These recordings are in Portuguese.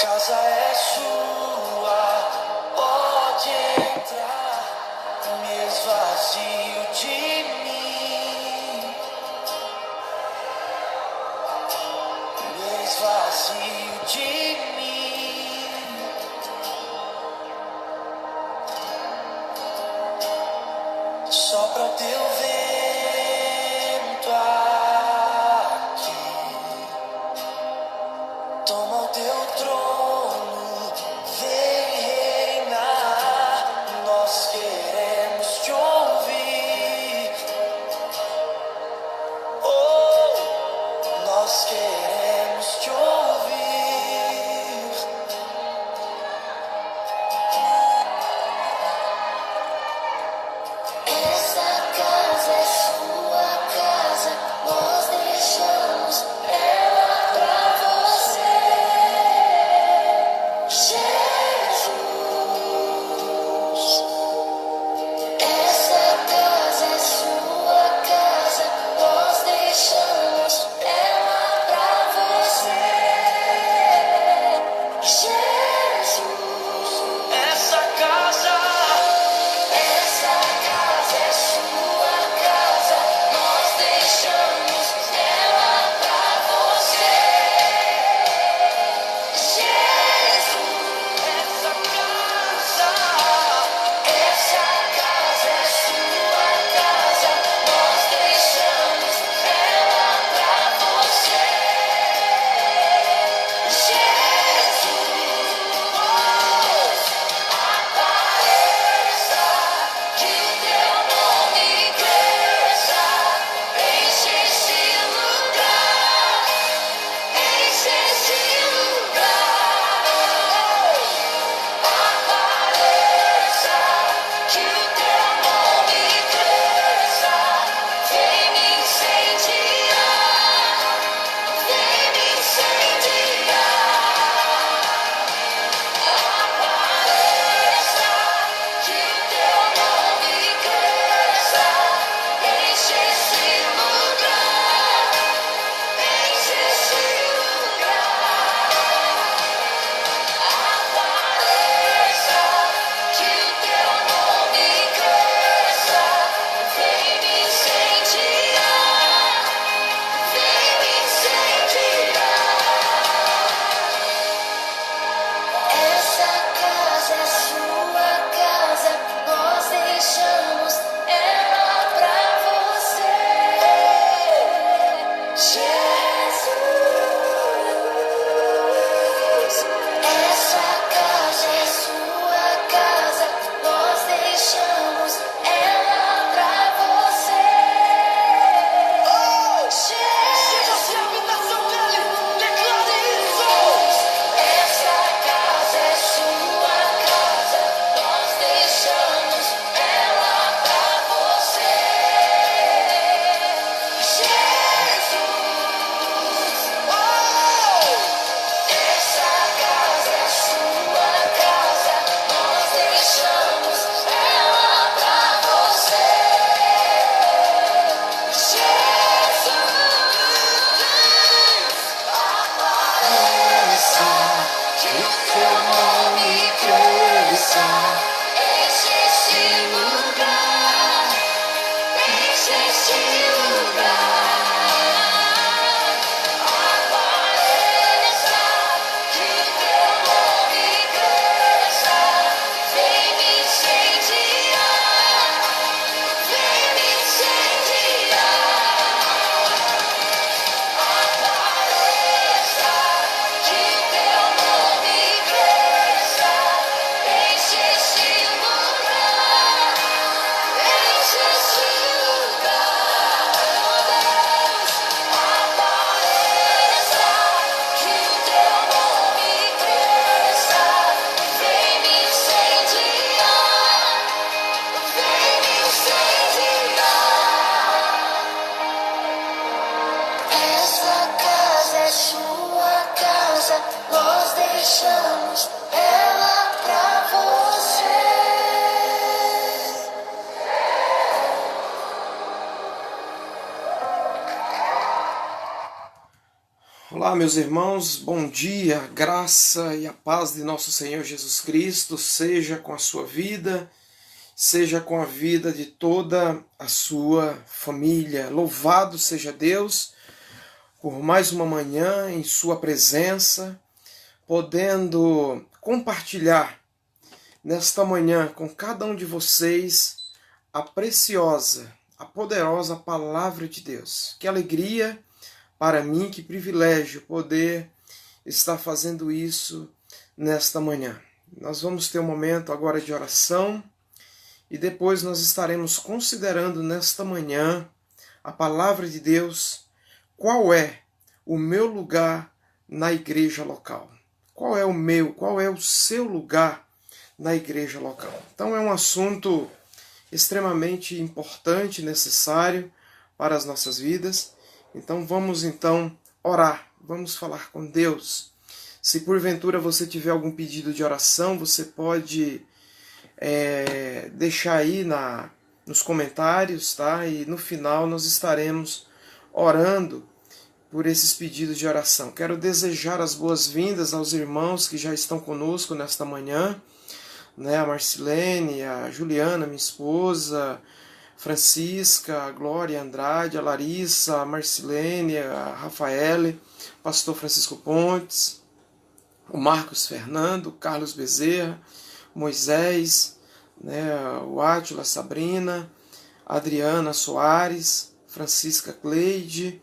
casa é sua, pode entrar, me esvazio de mim, me esvazio de mim. Sopra o teu vento aqui, toma o teu trono, vem reinar. Nós queremos te ouvir. Oh, nós queremos te ouvir. Essa casa é sua casa, nós deixamos ela pra você, Jesus. Essa casa é sua casa, nós deixamos ela pra você, Jesus. Essa casa é sua casa, nós deixamos ela pra você, Jesus. Essa casa é sua casa, nós deixamos ela pra você, Jesus. Apareça, que o teu nome cresça, enche esse lugar, enche esse lugar. Apareça, que o teu nome cresça, vem me incendiar, vem me incendiar. Apareça, que o teu nome cresça, enche esse lugar, enche esse lugar. Apareça, que o teu nome cresça, vem me incendiar, vem me incendiar. Essa casa é sua casa, nós deixamos ela pra você, Jesus. Essa casa é sua casa, nós deixamos ela pra você, Jesus. Essa casa é sua casa, nós deixamos ela pra você, Jesus. Essa casa é sua casa, nós deixamos ela pra você, Jesus. Apareça, que o teu nome cresça, enche esse lugar, enche esse lugar. Apareça, que o teu nome cresça, vem me incendiar, vem me incendiar. Apareça, que o teu nome cresça, enche esse Olá, meus irmãos, bom dia, a graça e a paz de nosso Senhor Jesus Cristo seja com a sua vida, seja com a vida de toda a sua família. Louvado seja Deus por mais uma manhã em sua presença, podendo compartilhar nesta manhã com cada um de vocês a preciosa, a poderosa palavra de Deus. Que alegria para mim, que privilégio poder estar fazendo isso nesta manhã. Nós vamos ter um momento agora de oração e depois nós estaremos considerando nesta manhã a palavra de Deus, qual é o meu lugar na igreja local. Qual é o meu, qual é o seu lugar na igreja local. Então é um assunto extremamente importante, necessário para as nossas vidas. Então vamos orar, vamos falar com Deus. Se porventura você tiver algum pedido de oração, você pode deixar aí nos comentários, tá? E no final nós estaremos orando por esses pedidos de oração. Quero desejar as boas-vindas aos irmãos que já estão conosco nesta manhã, né? A Marcilene, a Juliana, minha esposa, Francisca, a Glória, a Andrade, a Larissa, a Marcilene, a Rafaele, o pastor Francisco Pontes, o Marcos Fernando, o Carlos Bezerra, Moisés, né, o Átila, a Sabrina, a Adriana Soares, Francisca Cleide,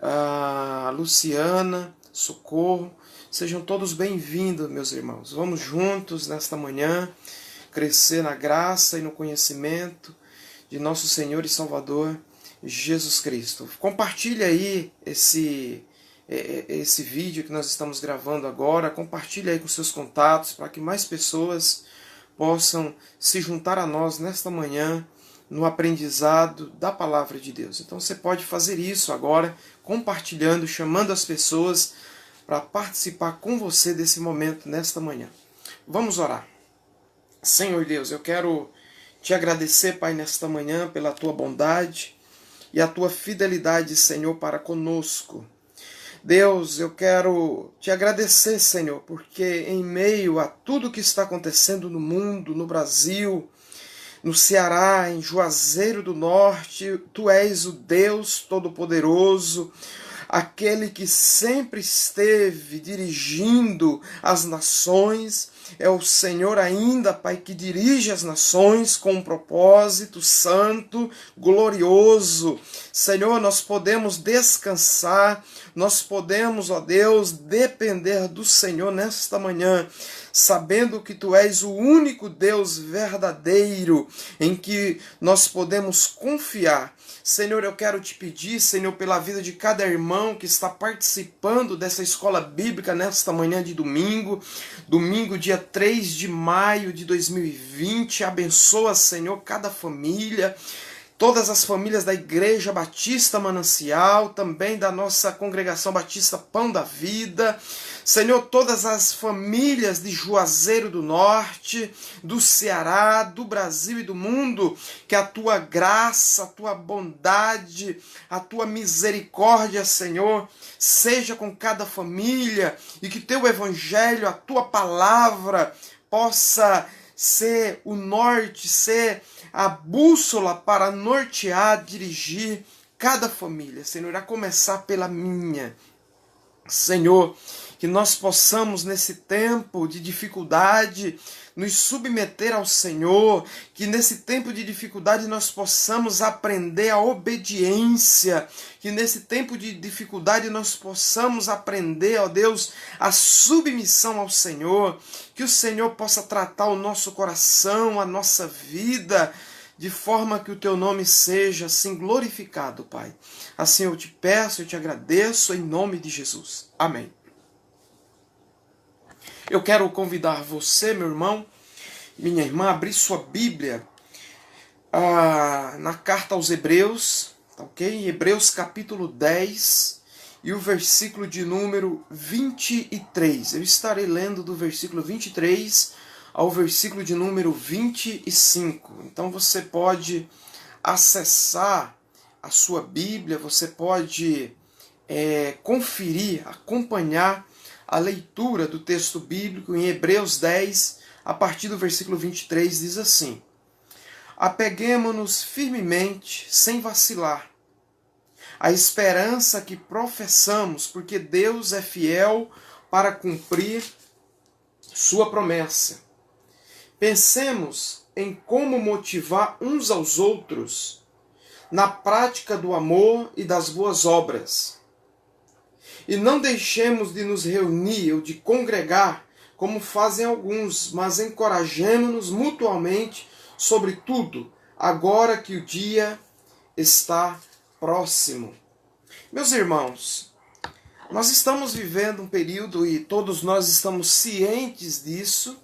a Luciana, Socorro. Sejam todos bem-vindos, meus irmãos. Vamos juntos nesta manhã crescer na graça e no conhecimento de nosso Senhor e Salvador Jesus Cristo. Compartilhe aí esse vídeo que nós estamos gravando agora, compartilhe aí com seus contatos para que mais pessoas possam se juntar a nós nesta manhã no aprendizado da palavra de Deus. Então você pode fazer isso agora, compartilhando, chamando as pessoas para participar com você desse momento nesta manhã. Vamos orar. Senhor Deus, eu quero te agradecer, Pai, nesta manhã pela tua bondade e a tua fidelidade, Senhor, para conosco. Deus, eu quero te agradecer, Senhor, porque em meio a tudo que está acontecendo no mundo, no Brasil, no Ceará, em Juazeiro do Norte, tu és o Deus Todo-Poderoso, aquele que sempre esteve dirigindo as nações. É o Senhor ainda, Pai, que dirige as nações com um propósito santo, glorioso. Senhor, nós podemos descansar, nós podemos, ó Deus, depender do Senhor nesta manhã, sabendo que Tu és o único Deus verdadeiro em que nós podemos confiar. Senhor, eu quero te pedir, Senhor, pela vida de cada irmão que está participando dessa escola bíblica nesta manhã de domingo, dia 3 de maio de 2020. Abençoa, Senhor, cada família, todas as famílias da Igreja Batista Manancial, também da nossa Congregação Batista Pão da Vida. Senhor, todas as famílias de Juazeiro do Norte, do Ceará, do Brasil e do mundo, que a tua graça, a tua bondade, a tua misericórdia, Senhor, seja com cada família e que teu evangelho, a tua palavra, possa ser o norte, ser a bússola para nortear, dirigir cada família, Senhor, a começar pela minha. Senhor, que nós possamos nesse tempo de dificuldade nos submeter ao Senhor, que nesse tempo de dificuldade nós possamos aprender a obediência, que nesse tempo de dificuldade nós possamos aprender, ó Deus, a submissão ao Senhor, que o Senhor possa tratar o nosso coração, a nossa vida, de forma que o teu nome seja assim glorificado, Pai. Assim eu te peço, eu te agradeço, em nome de Jesus. Amém. Eu quero convidar você, meu irmão, minha irmã, a abrir sua Bíblia na carta aos Hebreus, tá ok? Hebreus capítulo 10 e o versículo de número 23. Eu estarei lendo do versículo 23 ao versículo de número 25. Então você pode acessar a sua Bíblia, você pode conferir, acompanhar a leitura do texto bíblico em Hebreus 10, a partir do versículo 23, diz assim: apeguemo-nos firmemente, sem vacilar, à esperança que professamos, porque Deus é fiel para cumprir sua promessa. Pensemos em como motivar uns aos outros na prática do amor e das boas obras. E não deixemos de nos reunir ou de congregar, como fazem alguns, mas encorajemo-nos mutuamente, sobretudo, agora que o dia está próximo. Meus irmãos, nós estamos vivendo um período, e todos nós estamos cientes disso,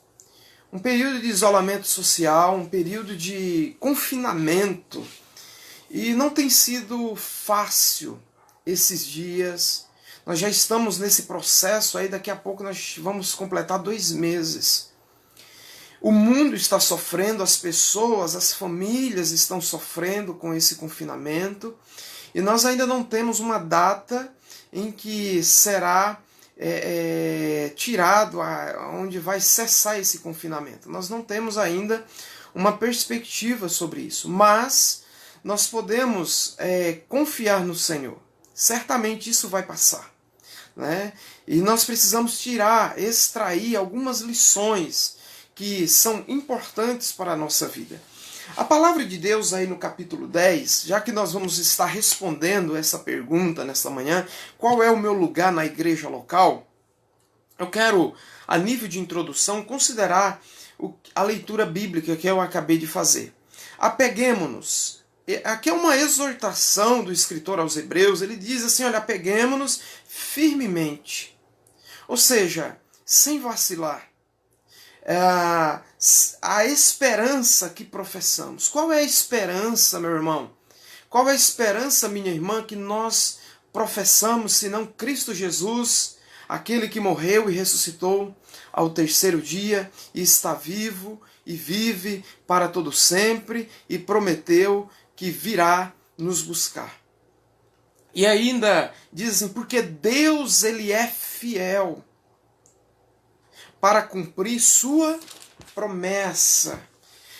um período de isolamento social, um período de confinamento. E não tem sido fácil esses dias. Nós já estamos nesse processo aí, daqui a pouco nós vamos completar 2 meses. O mundo está sofrendo, as pessoas, as famílias estão sofrendo com esse confinamento. E nós ainda não temos uma data em que será tirado, onde vai cessar esse confinamento. Nós não temos ainda uma perspectiva sobre isso, mas nós podemos confiar no Senhor. Certamente isso vai passar, né? E nós precisamos extrair algumas lições que são importantes para a nossa vida. A palavra de Deus aí no capítulo 10, já que nós vamos estar respondendo essa pergunta nesta manhã, qual é o meu lugar na igreja local? Eu quero, a nível de introdução, considerar a leitura bíblica que eu acabei de fazer. Apeguemo-nos. Aqui é uma exortação do escritor aos Hebreus. Ele diz assim, olha, apeguemo-nos firmemente. Ou seja, sem vacilar. A esperança que professamos. Qual é a esperança, meu irmão? Qual é a esperança, minha irmã, que nós professamos, senão Cristo Jesus, aquele que morreu e ressuscitou ao 3º dia, e está vivo e vive para todo sempre, e prometeu que virá nos buscar. E ainda dizem, porque Deus ele é fiel para cumprir sua promessa.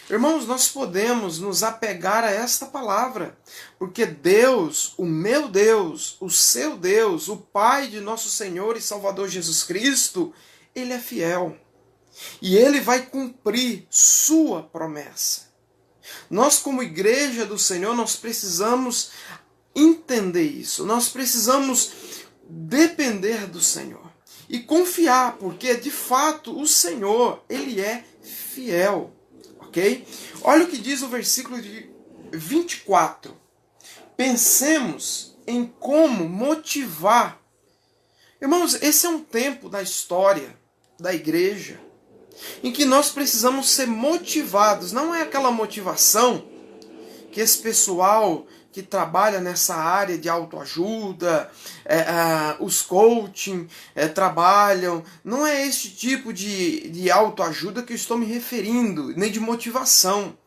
Irmãos, nós podemos nos apegar a esta palavra, porque Deus, o meu Deus, o seu Deus, o Pai de nosso Senhor e Salvador Jesus Cristo, ele é fiel. E ele vai cumprir sua promessa. Nós, como igreja do Senhor, nós precisamos entender isso. Nós precisamos depender do Senhor e confiar, porque de fato o Senhor, ele é fiel. Ok? Olha o que diz o versículo de 24. Pensemos em como motivar. Irmãos, esse é um tempo da história da igreja em que nós precisamos ser motivados. Não é aquela motivação que esse pessoal que trabalha nessa área de autoajuda, os coaching trabalham. Não é esse tipo de autoajuda que eu estou me referindo, nem de motivação.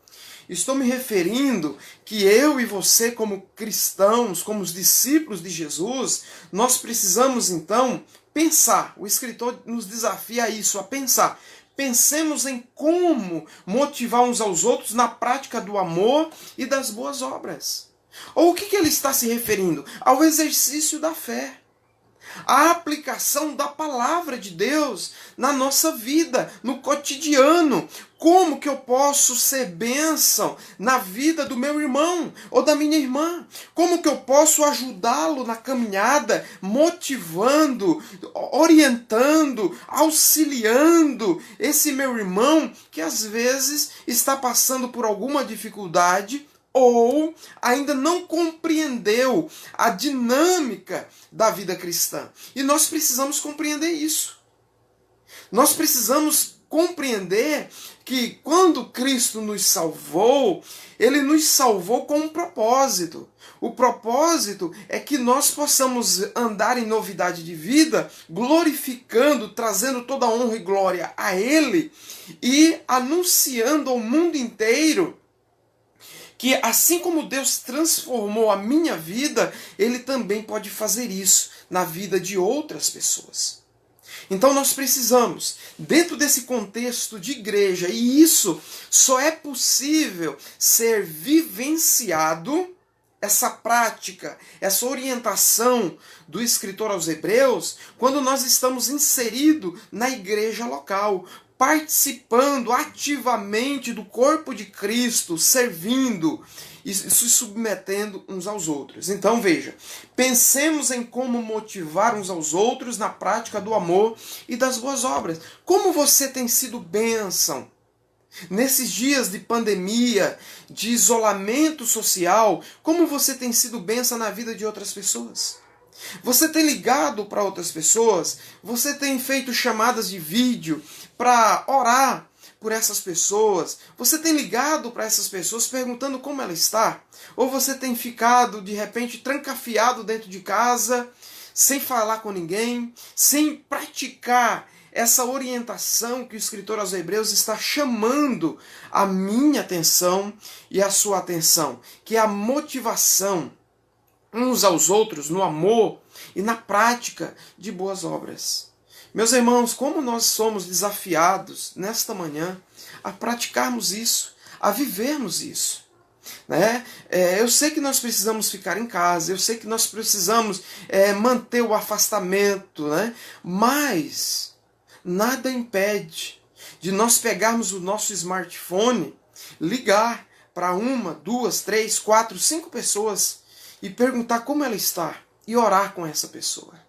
Estou me referindo que eu e você, como cristãos, como os discípulos de Jesus, nós precisamos então pensar. O escritor nos desafia a isso, a pensar. Pensemos em como motivar uns aos outros na prática do amor e das boas obras. Ou o que ele está se referindo? Ao exercício da fé. A aplicação da palavra de Deus na nossa vida, no cotidiano. Como que eu posso ser bênção na vida do meu irmão ou da minha irmã? Como que eu posso ajudá-lo na caminhada, motivando, orientando, auxiliando esse meu irmão que às vezes está passando por alguma dificuldade ou ainda não compreendeu a dinâmica da vida cristã. E nós precisamos compreender isso. Nós precisamos compreender que quando Cristo nos salvou, ele nos salvou com um propósito. O propósito é que nós possamos andar em novidade de vida, glorificando, trazendo toda a honra e glória a ele e anunciando ao mundo inteiro que assim como Deus transformou a minha vida, Ele também pode fazer isso na vida de outras pessoas. Então nós precisamos, dentro desse contexto de igreja, e isso só é possível ser vivenciado, essa prática, essa orientação do escritor aos Hebreus, quando nós estamos inseridos na igreja local, participando ativamente do corpo de Cristo, servindo e se submetendo uns aos outros. Então veja, pensemos em como motivar uns aos outros na prática do amor e das boas obras. Como você tem sido bênção nesses dias de pandemia, de isolamento social, como você tem sido bênção na vida de outras pessoas? Você tem ligado para outras pessoas? Você tem feito chamadas de vídeo para orar por essas pessoas? Você tem ligado para essas pessoas perguntando como ela está? Ou você tem ficado, de repente, trancafiado dentro de casa, sem falar com ninguém, sem praticar essa orientação que o escritor aos Hebreus está chamando a minha atenção e a sua atenção, que é a motivação uns aos outros no amor e na prática de boas obras. Meus irmãos, como nós somos desafiados nesta manhã a praticarmos isso, a vivermos isso. Né? Eu sei que nós precisamos ficar em casa, eu sei que nós precisamos manter o afastamento, né? Mas nada impede de nós pegarmos o nosso smartphone, ligar para 1, 2, 3, 4, 5 pessoas e perguntar como ela está e orar com essa pessoa.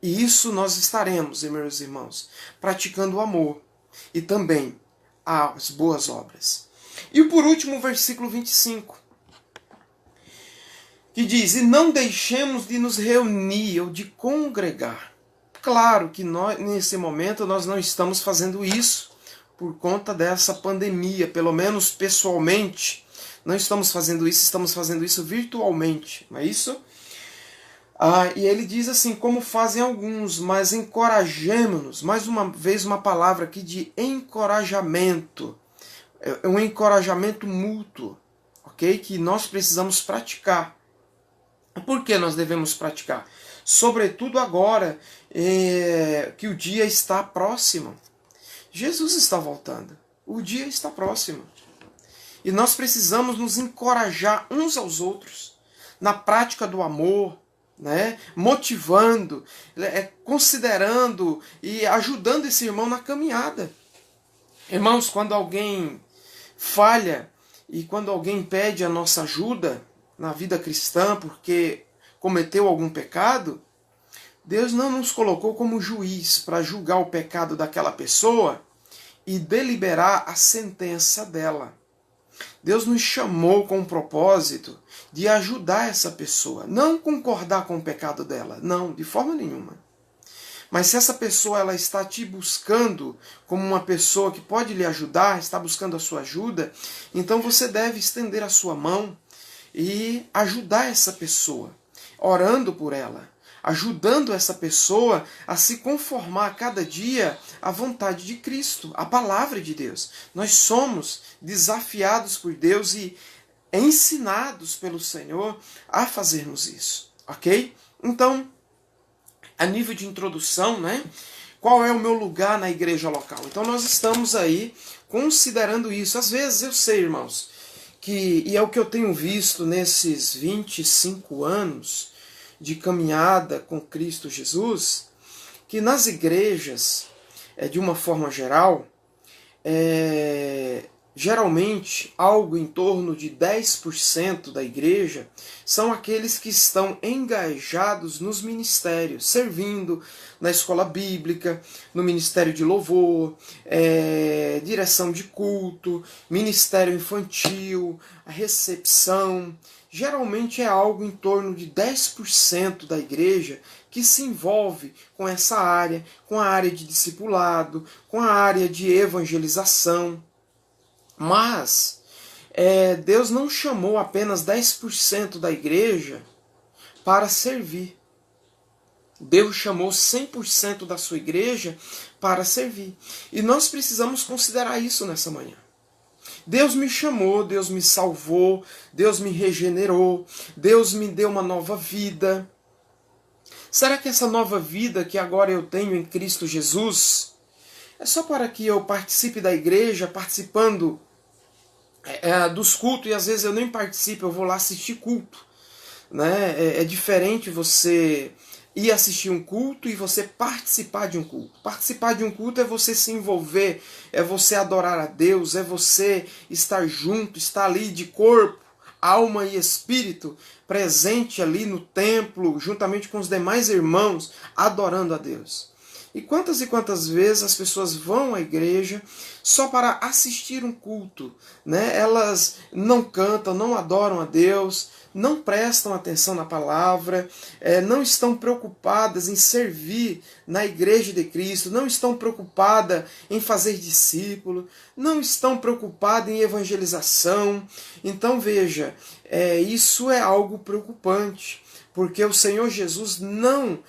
E isso nós estaremos, meus irmãos, praticando o amor e também as boas obras. E por último, o versículo 25, que diz: e não deixemos de nos reunir ou de congregar. Claro que nós, nesse momento, nós não estamos fazendo isso por conta dessa pandemia, pelo menos pessoalmente. Não estamos fazendo isso, estamos fazendo isso virtualmente, não é isso? E ele diz assim, como fazem alguns, mas encorajemo-nos. Mais uma vez uma palavra aqui de encorajamento. É um encorajamento mútuo, ok? Que nós precisamos praticar. Por que nós devemos praticar? Sobretudo agora que o dia está próximo. Jesus está voltando. O dia está próximo. E nós precisamos nos encorajar uns aos outros na prática do amor, né? Motivando, considerando e ajudando esse irmão na caminhada. Irmãos, quando alguém falha e quando alguém pede a nossa ajuda na vida cristã porque cometeu algum pecado, Deus não nos colocou como juiz para julgar o pecado daquela pessoa e deliberar a sentença dela. Deus nos chamou com o propósito de ajudar essa pessoa, não concordar com o pecado dela, não, de forma nenhuma. Mas se essa pessoa ela está te buscando como uma pessoa que pode lhe ajudar, está buscando a sua ajuda, então você deve estender a sua mão e ajudar essa pessoa, orando por ela, ajudando essa pessoa a se conformar a cada dia à vontade de Cristo, à palavra de Deus. Nós somos desafiados por Deus e ensinados pelo Senhor a fazermos isso, ok? Então, a nível de introdução, né? Qual é o meu lugar na igreja local? Então nós estamos aí considerando isso. Às vezes eu sei, irmãos, e é o que eu tenho visto nesses 25 anos de caminhada com Cristo Jesus, que nas igrejas, de uma forma geral, geralmente algo em torno de 10% da igreja são aqueles que estão engajados nos ministérios, servindo na escola bíblica, no ministério de louvor, direção de culto, ministério infantil, a recepção. Geralmente é algo em torno de 10% da igreja que se envolve com essa área, com a área de discipulado, com a área de evangelização. Mas Deus não chamou apenas 10% da igreja para servir. Deus chamou 100% da sua igreja para servir. E nós precisamos considerar isso nessa manhã. Deus me chamou, Deus me salvou, Deus me regenerou, Deus me deu uma nova vida. Será que essa nova vida que agora eu tenho em Cristo Jesus é só para que eu participe da igreja, participando dos cultos, e às vezes eu nem participo, eu vou lá assistir culto, né? É diferente você ir assistir um culto e você participar de um culto. Participar de um culto é você se envolver, é você adorar a Deus, é você estar junto, estar ali de corpo, alma e espírito, presente ali no templo, juntamente com os demais irmãos, adorando a Deus. E quantas vezes as pessoas vão à igreja só para assistir um culto, né? Elas não cantam, não adoram a Deus, não prestam atenção na palavra, não estão preocupadas em servir na igreja de Cristo, não estão preocupadas em fazer discípulo, não estão preocupadas em evangelização. Então veja, isso é algo preocupante, porque o Senhor Jesus não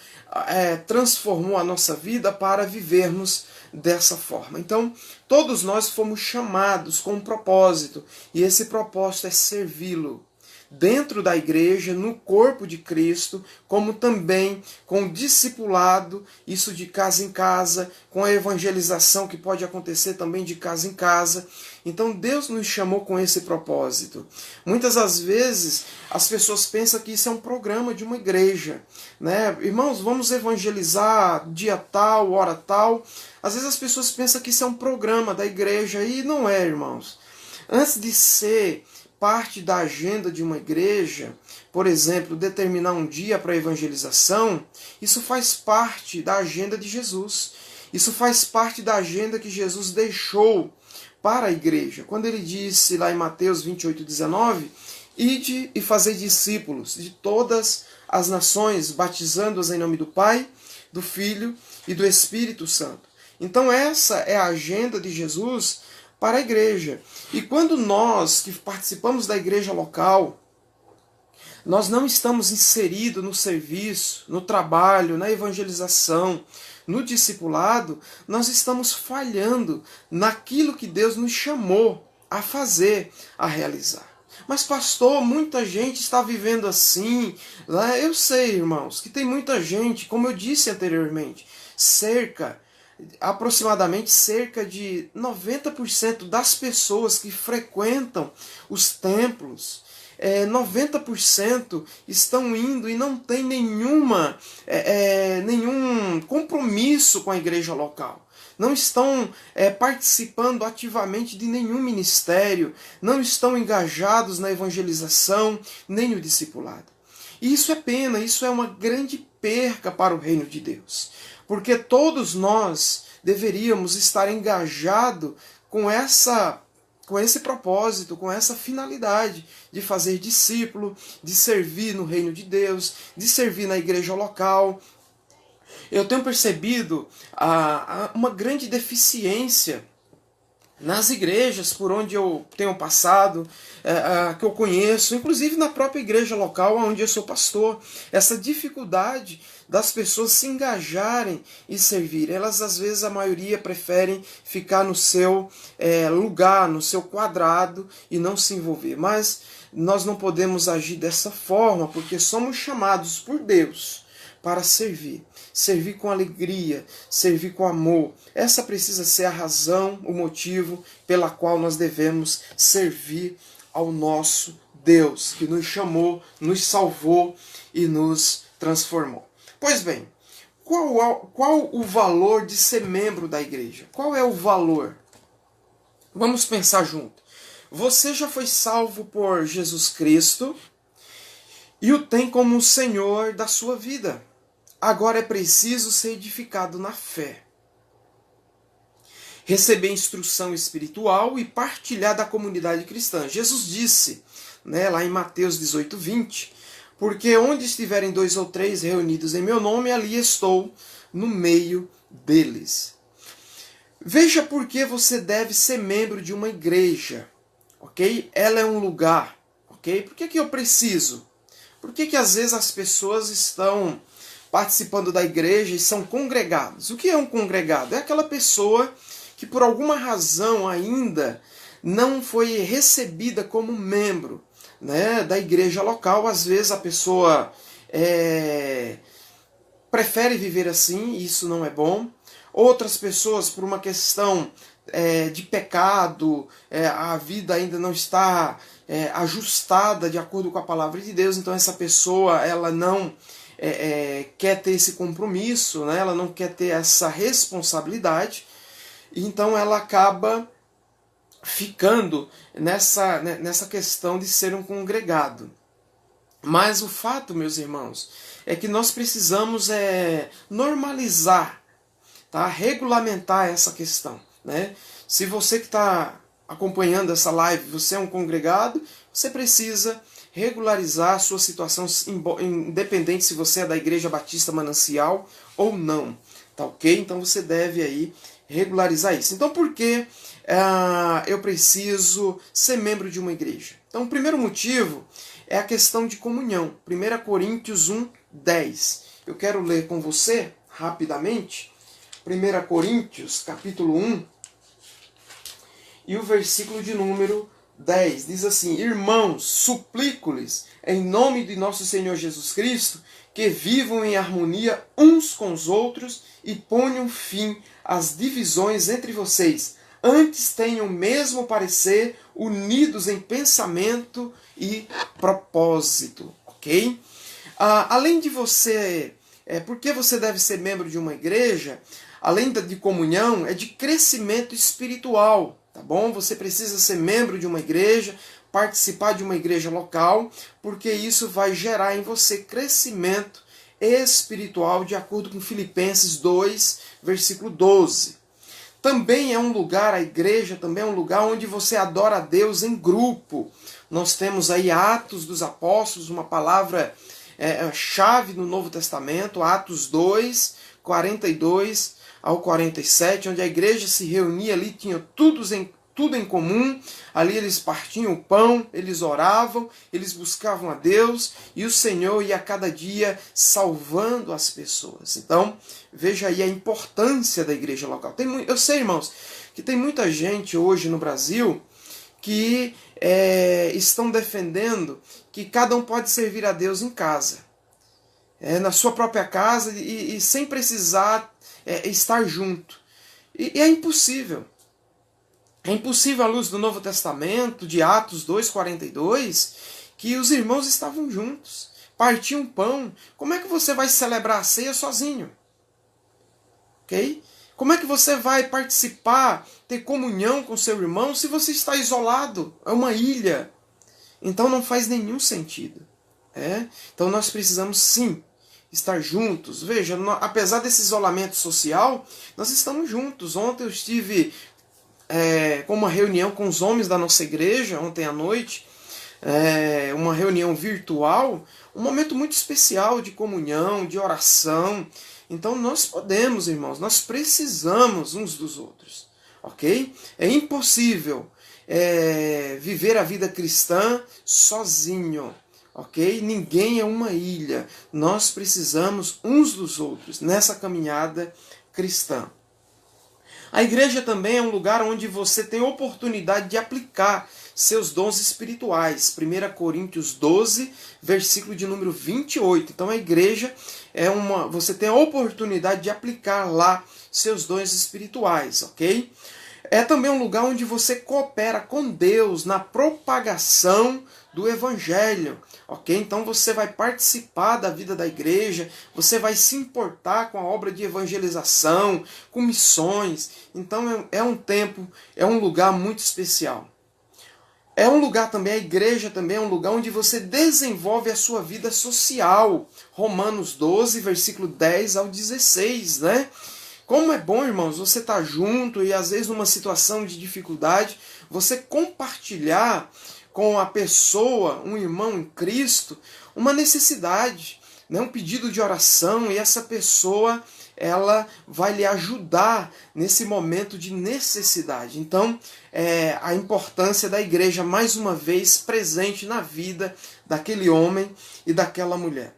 transformou a nossa vida para vivermos dessa forma. Então, todos nós fomos chamados com um propósito, e esse propósito é servi-lo dentro da igreja, no corpo de Cristo, como também com o discipulado, isso de casa em casa, com a evangelização que pode acontecer também de casa em casa. Então Deus nos chamou com esse propósito. Muitas das vezes as pessoas pensam que isso é um programa de uma igreja, né? Irmãos, vamos evangelizar dia tal, hora tal. Às vezes as pessoas pensam que isso é um programa da igreja, e não é, irmãos. Antes de ser parte da agenda de uma igreja, por exemplo, determinar um dia para a evangelização, isso faz parte da agenda de Jesus. Isso faz parte da agenda que Jesus deixou para a igreja. Quando ele disse lá em Mateus 28:19, ide e fazei discípulos de todas as nações, batizando-os em nome do Pai, do Filho e do Espírito Santo. Então essa é a agenda de Jesus para a igreja. E quando nós que participamos da igreja local, nós não estamos inseridos no serviço, no trabalho, na evangelização, no discipulado, nós estamos falhando naquilo que Deus nos chamou a fazer, a realizar. Mas pastor, muita gente está vivendo assim. Eu sei, irmãos, que tem muita gente, como eu disse anteriormente, aproximadamente cerca de 90% das pessoas que frequentam os templos, 90% estão indo e não tem nenhum compromisso com a igreja local. Não estão participando ativamente de nenhum ministério, não estão engajados na evangelização, nem no discipulado. E isso é pena, isso é uma grande perca para o reino de Deus. Porque todos nós deveríamos estar engajados com esse propósito, com essa finalidade de fazer discípulo, de servir no reino de Deus, de servir na igreja local. Eu tenho percebido uma grande deficiência nas igrejas por onde eu tenho passado, que eu conheço, inclusive na própria igreja local onde eu sou pastor, essa dificuldade das pessoas se engajarem e servir. Elas, às vezes, a maioria preferem ficar no seu lugar, no seu quadrado e não se envolver. Mas nós não podemos agir dessa forma, porque somos chamados por Deus para servir. Servir com alegria, servir com amor. Essa precisa ser a razão, o motivo pela qual nós devemos servir ao nosso Deus, que nos chamou, nos salvou e nos transformou. Pois bem, qual o valor de ser membro da igreja? Qual é o valor? Vamos pensar junto. Você já foi salvo por Jesus Cristo e o tem como o Senhor da sua vida. Agora é preciso ser edificado na fé, receber instrução espiritual e partilhar da comunidade cristã. Jesus disse, lá em Mateus 18:20, porque onde estiverem 2 ou 3 reunidos em meu nome, ali estou no meio deles. Veja por que você deve ser membro de uma igreja, ok? Ela é um lugar, ok? Por que eu preciso? Por que às vezes as pessoas estão participando da igreja e são congregados? O que é um congregado? É aquela pessoa que por alguma razão ainda não foi recebida como membro, né, da igreja local. Às vezes a pessoa prefere viver assim, e isso não é bom. Outras pessoas, por uma questão de pecado, a vida ainda não está ajustada de acordo com a palavra de Deus, então essa pessoa ela não quer ter esse compromisso, né? Ela não quer ter essa responsabilidade, então ela acaba ficando nessa questão de ser um congregado. Mas o fato, meus irmãos, é que nós precisamos normalizar, tá? Regulamentar essa questão, né? Se você que está acompanhando essa live, você é um congregado, você precisa regularizar a sua situação, independente se você é da Igreja Batista Manancial ou não, tá ok? Então você deve aí regularizar isso. Então por que eu preciso ser membro de uma igreja? Então o primeiro motivo é a questão de comunhão. 1 Coríntios 1:10. Eu quero ler com você rapidamente 1 Coríntios capítulo 1 e o versículo de número 10. Diz assim: Irmãos, suplico-lhes, em nome de nosso Senhor Jesus Cristo, que vivam em harmonia uns com os outros e ponham fim às divisões entre vocês. Antes tenham o mesmo parecer, unidos em pensamento e propósito. Ok? Além de você... por que você deve ser membro de uma igreja? Além de comunhão, é de crescimento espiritual. Tá bom? Você precisa ser membro de uma igreja, participar de uma igreja local, porque isso vai gerar em você crescimento espiritual, de acordo com Filipenses 2, versículo 12. Também é um lugar, a igreja também é um lugar onde você adora a Deus em grupo. Nós temos aí Atos dos Apóstolos, uma palavra chave no Novo Testamento, Atos 2, 42 ao 47, onde a igreja se reunia ali, tinha tudo em comum, ali eles partiam o pão, eles oravam, eles buscavam a Deus, e o Senhor ia a cada dia salvando as pessoas. Então, veja aí a importância da igreja local. Eu sei, irmãos, que tem muita gente hoje no Brasil que estão defendendo que cada um pode servir a Deus em casa, na sua própria casa e sem precisar estar junto. E é impossível. É impossível à luz do Novo Testamento, de Atos 2:42, que os irmãos estavam juntos, partiam pão. Como é que você vai celebrar a ceia sozinho? Ok? Como é que você vai participar, ter comunhão com seu irmão, se você está isolado? É uma ilha. Então não faz nenhum sentido. Então nós precisamos sim estar juntos. Veja, apesar desse isolamento social, nós estamos juntos. Ontem eu estive com uma reunião com os homens da nossa igreja, ontem à noite, uma reunião virtual, um momento muito especial de comunhão, de oração. Então nós podemos, irmãos, nós precisamos uns dos outros, ok? É impossível viver a vida cristã sozinho, ok? Ninguém é uma ilha. Nós precisamos uns dos outros nessa caminhada cristã. A igreja também é um lugar onde você tem oportunidade de aplicar seus dons espirituais. 1 Coríntios 12, versículo de número 28. Então a igreja você tem a oportunidade de aplicar lá seus dons espirituais, ok? É também um lugar onde você coopera com Deus na propagação do Evangelho, ok? Então você vai participar da vida da igreja, você vai se importar com a obra de evangelização, com missões. Então é um tempo, é um lugar muito especial. É um lugar também, a igreja também é um lugar onde você desenvolve a sua vida social. Romanos 12, versículo 10 ao 16, né? Como é bom, irmãos, você estar junto e às vezes numa situação de dificuldade, você compartilhar com a pessoa, um irmão em Cristo, uma necessidade, né? Um pedido de oração, e essa pessoa ela vai lhe ajudar nesse momento de necessidade. Então, a importância da igreja, mais uma vez, presente na vida daquele homem e daquela mulher.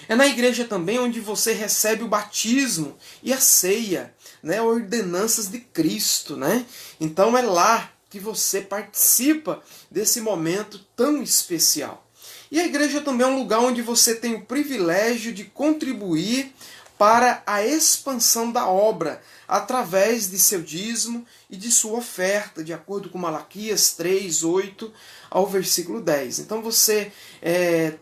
É na igreja também onde você recebe o batismo e a ceia, né? Ordenanças de Cristo, né? Então é lá que você participa desse momento tão especial. E a igreja também é um lugar onde você tem o privilégio de contribuir para a expansão da obra, através de seu dízimo e de sua oferta, de acordo com Malaquias 3, 8 ao versículo 10. Então você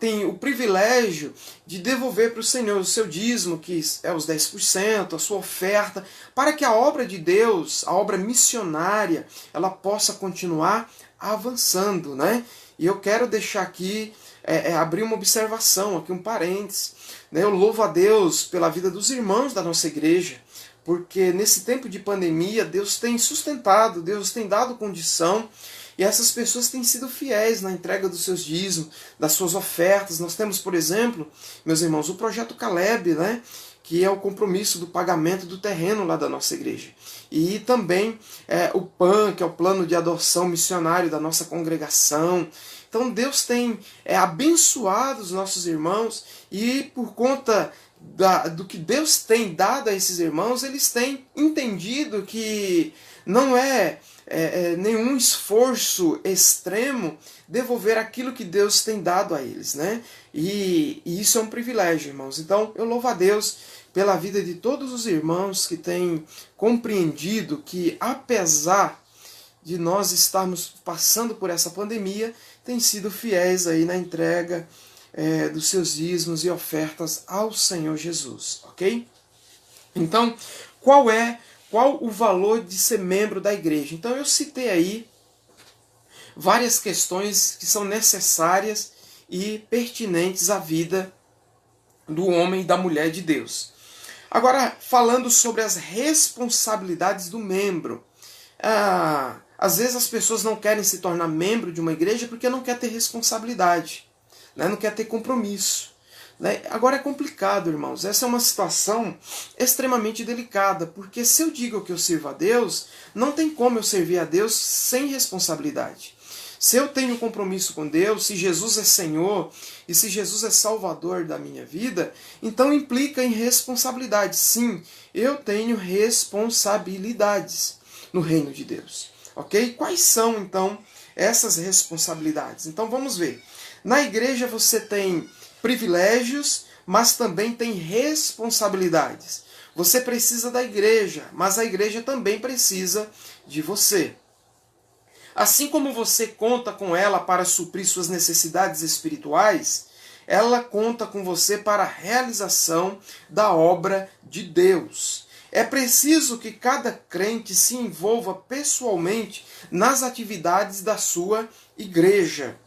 tem o privilégio de devolver para o Senhor o seu dízimo, que é os 10%, a sua oferta, para que a obra de Deus, a obra missionária, ela possa continuar avançando, né? E eu quero deixar aqui, abrir uma observação, aqui um parênteses. Né? Eu louvo a Deus pela vida dos irmãos da nossa igreja, porque nesse tempo de pandemia, Deus tem sustentado, Deus tem dado condição, e essas pessoas têm sido fiéis na entrega dos seus dízimos, das suas ofertas. Nós temos, por exemplo, meus irmãos, o Projeto Caleb, né? Que é o compromisso do pagamento do terreno lá da nossa igreja. E também o PAN, que é o plano de adoção missionário da nossa congregação. Então Deus tem abençoado os nossos irmãos, e por conta do que Deus tem dado a esses irmãos, eles têm entendido que não é nenhum esforço extremo devolver aquilo que Deus tem dado a eles, né? E isso é um privilégio, irmãos. Então eu louvo a Deus pela vida de todos os irmãos que têm compreendido que, apesar de nós estarmos passando por essa pandemia, têm sido fiéis aí na entrega dos seus dízimos e ofertas ao Senhor Jesus, ok? Então, qual o valor de ser membro da igreja? Então eu citei aí várias questões que são necessárias e pertinentes à vida do homem e da mulher de Deus. Agora, falando sobre as responsabilidades do membro. Às vezes as pessoas não querem se tornar membro de uma igreja porque não quer ter responsabilidade, né? Não quer ter compromisso. Né? Agora é complicado, irmãos. Essa é uma situação extremamente delicada, porque se eu digo que eu sirvo a Deus, não tem como eu servir a Deus sem responsabilidade. Se eu tenho compromisso com Deus, se Jesus é Senhor e se Jesus é Salvador da minha vida, então implica em responsabilidade. Sim, eu tenho responsabilidades no reino de Deus. Ok? Quais são, então, essas responsabilidades? Então vamos ver. Na igreja você tem privilégios, mas também tem responsabilidades. Você precisa da igreja, mas a igreja também precisa de você. Assim como você conta com ela para suprir suas necessidades espirituais, ela conta com você para a realização da obra de Deus. É preciso que cada crente se envolva pessoalmente nas atividades da sua igreja.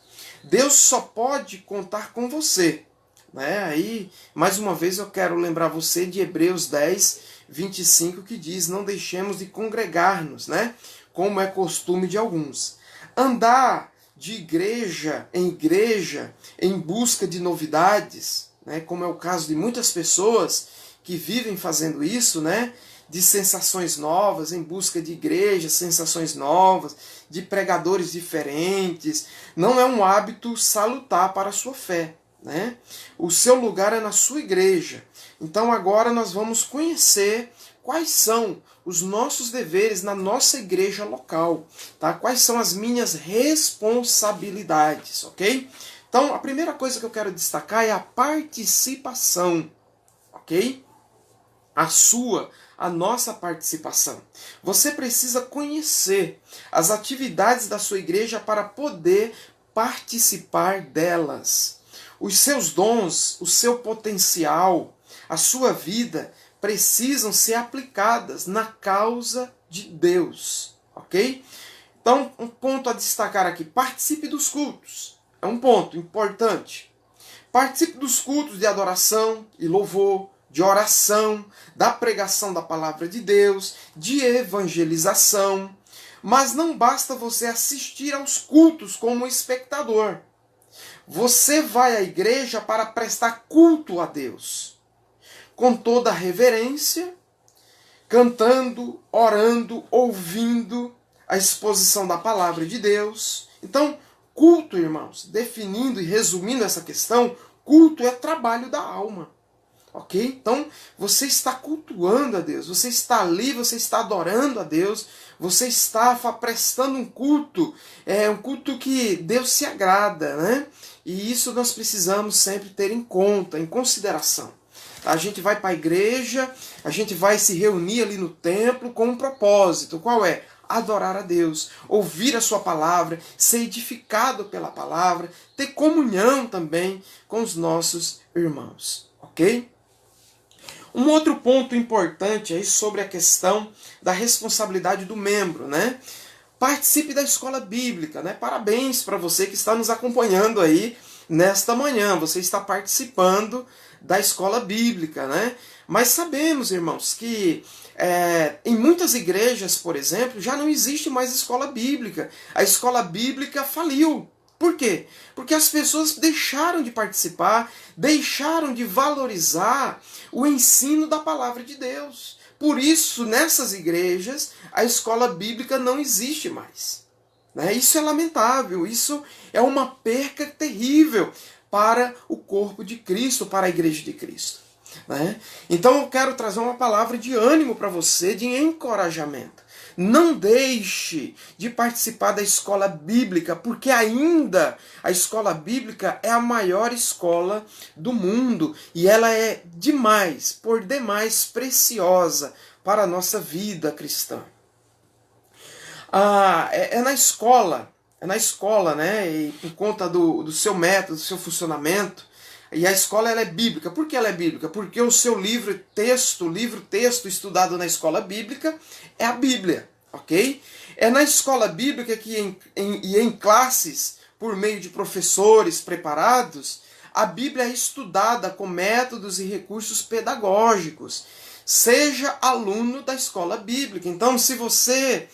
Deus só pode contar com você. Né? Aí, mais uma vez, eu quero lembrar você de Hebreus 10, 25, que diz: não deixemos de congregar-nos, né? Como é costume de alguns. Andar de igreja em busca de novidades, né? Como é o caso de muitas pessoas que vivem fazendo isso, né? De sensações novas, em busca de igrejas, sensações novas, de pregadores diferentes, não é um hábito salutar para a sua fé. Né? O seu lugar é na sua igreja. Então agora nós vamos conhecer quais são os nossos deveres na nossa igreja local. Tá? Quais são as minhas responsabilidades, ok? Então a primeira coisa que eu quero destacar é a participação, ok? A nossa participação. Você precisa conhecer as atividades da sua igreja para poder participar delas. Os seus dons, o seu potencial, a sua vida precisam ser aplicadas na causa de Deus, ok? Então, um ponto a destacar aqui: participe dos cultos. É um ponto importante. Participe dos cultos de adoração e louvor, de oração, da pregação da palavra de Deus, de evangelização. Mas não basta você assistir aos cultos como espectador. Você vai à igreja para prestar culto a Deus, com toda a reverência, cantando, orando, ouvindo a exposição da palavra de Deus. Então, culto, irmãos, definindo e resumindo essa questão, culto é trabalho da alma. ok? Então, você está cultuando a Deus, você está ali, você está adorando a Deus, você está prestando um culto que Deus se agrada, né? E isso nós precisamos sempre ter em conta, em consideração. A gente vai para a igreja, a gente vai se reunir ali no templo com um propósito. Qual é? Adorar a Deus, ouvir a sua palavra, ser edificado pela palavra, ter comunhão também com os nossos irmãos, ok? Um outro ponto importante aí sobre a questão da responsabilidade do membro, né? Participe da escola bíblica, né? Parabéns para você que está nos acompanhando aí nesta manhã. Você está participando da escola bíblica, né? Mas sabemos, irmãos, que em muitas igrejas, por exemplo, já não existe mais escola bíblica. A escola bíblica faliu. Por quê? Porque as pessoas deixaram de participar, deixaram de valorizar o ensino da palavra de Deus. Por isso, nessas igrejas, a escola bíblica não existe mais. Isso é lamentável, isso é uma perca terrível para o corpo de Cristo, para a igreja de Cristo. Então eu quero trazer uma palavra de ânimo para você, de encorajamento. Não deixe de participar da escola bíblica, porque ainda a escola bíblica é a maior escola do mundo e ela é demais, por demais preciosa para a nossa vida cristã. É na escola, né? E por conta do seu método, do seu funcionamento. E a escola ela é bíblica. Por que ela é bíblica? Porque o seu livro-texto estudado na escola bíblica é a Bíblia, ok? É na escola bíblica que em classes, por meio de professores preparados, a Bíblia é estudada com métodos e recursos pedagógicos. Seja aluno da escola bíblica. Então, se você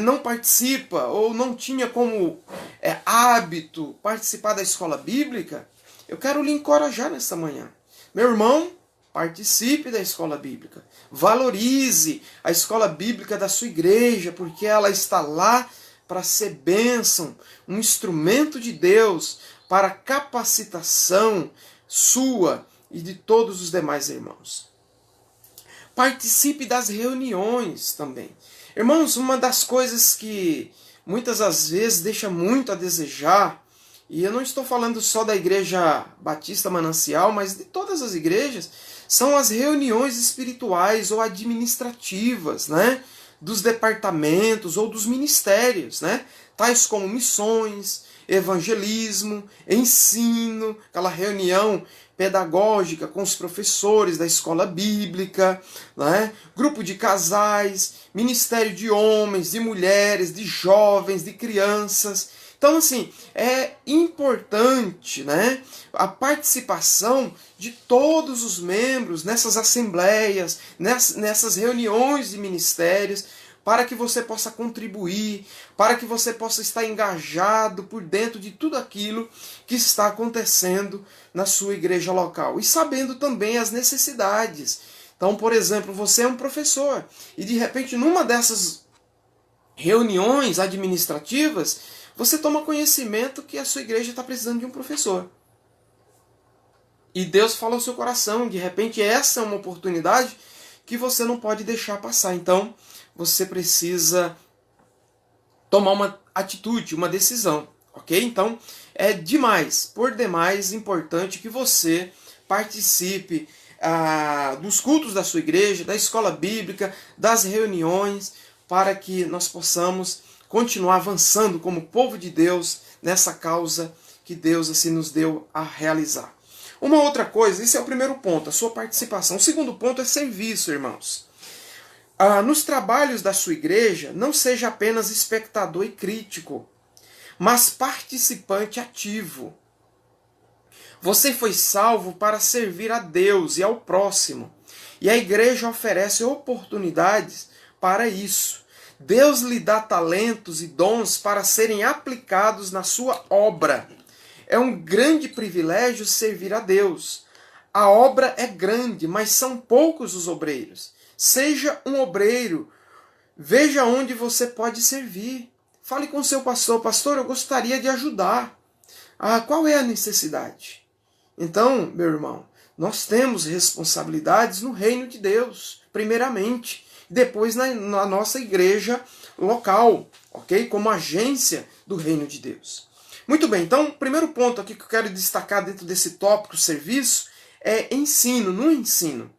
não participa ou não tinha como hábito participar da escola bíblica, eu quero lhe encorajar nesta manhã. Meu irmão, participe da escola bíblica. Valorize a escola bíblica da sua igreja, porque ela está lá para ser bênção, um instrumento de Deus para capacitação sua e de todos os demais irmãos. Participe das reuniões também. Irmãos, uma das coisas que muitas das vezes deixa muito a desejar, e eu não estou falando só da Igreja Batista Manancial, mas de todas as igrejas, são as reuniões espirituais ou administrativas, né? Dos departamentos ou dos ministérios, né? Tais como missões, evangelismo, ensino, aquela reunião pedagógica com os professores da escola bíblica, né? Grupo de casais, ministério de homens, de mulheres, de jovens, de crianças. Então, assim, é importante, né, a participação de todos os membros nessas assembleias, nessas reuniões de ministérios, para que você possa contribuir, para que você possa estar engajado por dentro de tudo aquilo que está acontecendo na sua igreja local. E sabendo também as necessidades. Então, por exemplo, você é um professor e de repente numa dessas reuniões administrativas, você toma conhecimento que a sua igreja está precisando de um professor. E Deus fala ao seu coração, de repente essa é uma oportunidade que você não pode deixar passar. Então, você precisa tomar uma atitude, uma decisão, ok? Então, é por demais importante que você participe dos cultos da sua igreja, da escola bíblica, das reuniões, para que nós possamos continuar avançando como povo de Deus nessa causa que Deus assim nos deu a realizar. Uma outra coisa, esse é o primeiro ponto, a sua participação. O segundo ponto é serviço, irmãos. Nos trabalhos da sua igreja, não seja apenas espectador e crítico, mas participante ativo. Você foi salvo para servir a Deus e ao próximo, e a igreja oferece oportunidades para isso. Deus lhe dá talentos e dons para serem aplicados na sua obra. É um grande privilégio servir a Deus. A obra é grande, mas são poucos os obreiros. Seja um obreiro. Veja onde você pode servir. Fale com seu pastor. Pastor, eu gostaria de ajudar. Qual é a necessidade? Então, meu irmão, nós temos responsabilidades no reino de Deus, primeiramente, depois na nossa igreja local, ok? Como agência do reino de Deus. Muito bem, então o primeiro ponto aqui que eu quero destacar dentro desse tópico serviço é ensino, no ensino.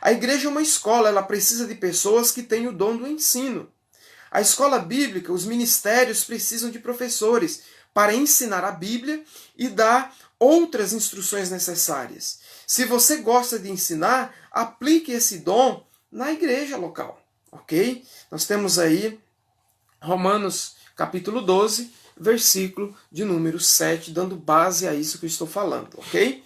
A igreja é uma escola, ela precisa de pessoas que têm o dom do ensino. A escola bíblica, os ministérios precisam de professores para ensinar a Bíblia e dar outras instruções necessárias. Se você gosta de ensinar, aplique esse dom na igreja local, ok? Nós temos aí Romanos capítulo 12, versículo de número 7, dando base a isso que eu estou falando, ok?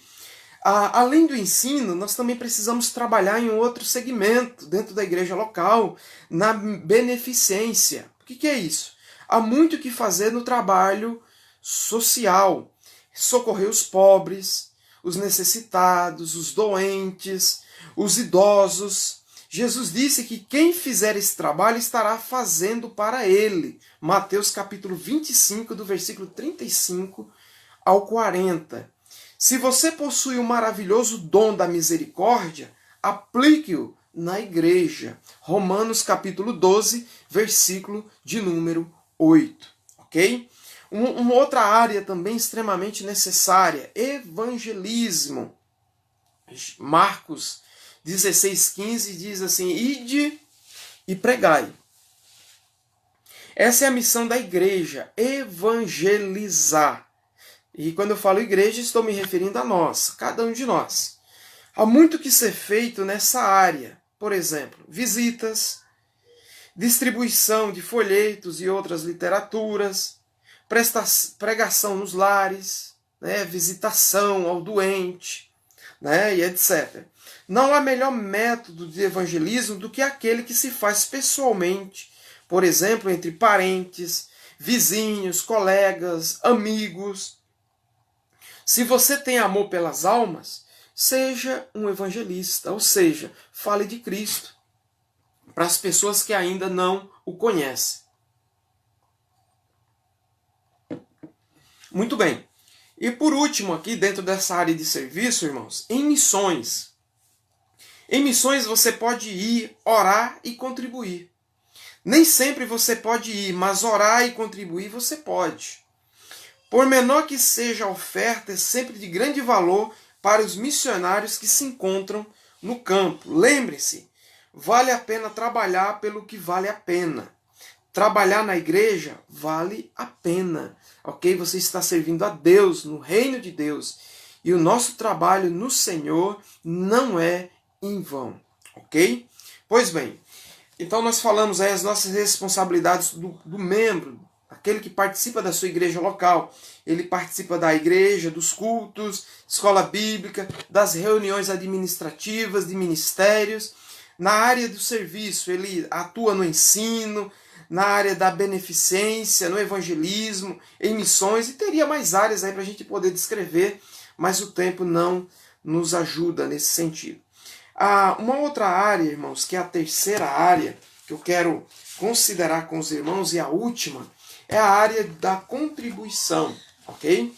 Além do ensino, nós também precisamos trabalhar em outro segmento dentro da igreja local, na beneficência. O que é isso? Há muito o que fazer no trabalho social. Socorrer os pobres, os necessitados, os doentes, os idosos. Jesus disse que quem fizer esse trabalho estará fazendo para ele. Mateus capítulo 25, do versículo 35 ao 40. Se você possui o maravilhoso dom da misericórdia, aplique-o na igreja. Romanos capítulo 12, versículo de número 8. Ok? Uma outra área também extremamente necessária, evangelismo. Marcos 16,15 diz assim, ide e pregai. Essa é a missão da igreja, evangelizar. E quando eu falo igreja, estou me referindo a nós, cada um de nós. Há muito que ser feito nessa área. Por exemplo, visitas, distribuição de folhetos e outras literaturas, pregação nos lares, né, visitação ao doente, né, e etc. Não há melhor método de evangelismo do que aquele que se faz pessoalmente, por exemplo, entre parentes, vizinhos, colegas, amigos. Se você tem amor pelas almas, seja um evangelista, ou seja, fale de Cristo para as pessoas que ainda não o conhecem. Muito bem. E por último aqui, dentro dessa área de serviço, irmãos, em missões. Em missões você pode ir, orar e contribuir. Nem sempre você pode ir, mas orar e contribuir você pode. Por menor que seja a oferta, é sempre de grande valor para os missionários que se encontram no campo. Lembre-se, vale a pena trabalhar pelo que vale a pena. Trabalhar na igreja vale a pena, ok? Você está servindo a Deus, no reino de Deus. E o nosso trabalho no Senhor não é em vão, ok? Pois bem, então nós falamos aí as nossas responsabilidades do membro, aquele que participa da sua igreja local. Ele participa da igreja, dos cultos, escola bíblica, das reuniões administrativas, de ministérios. Na área do serviço, ele atua no ensino, na área da beneficência, no evangelismo, em missões, e teria mais áreas aí para a gente poder descrever, mas o tempo não nos ajuda nesse sentido. Uma outra área, irmãos, que é a terceira área, que eu quero considerar com os irmãos, e a última, é a área da contribuição, ok?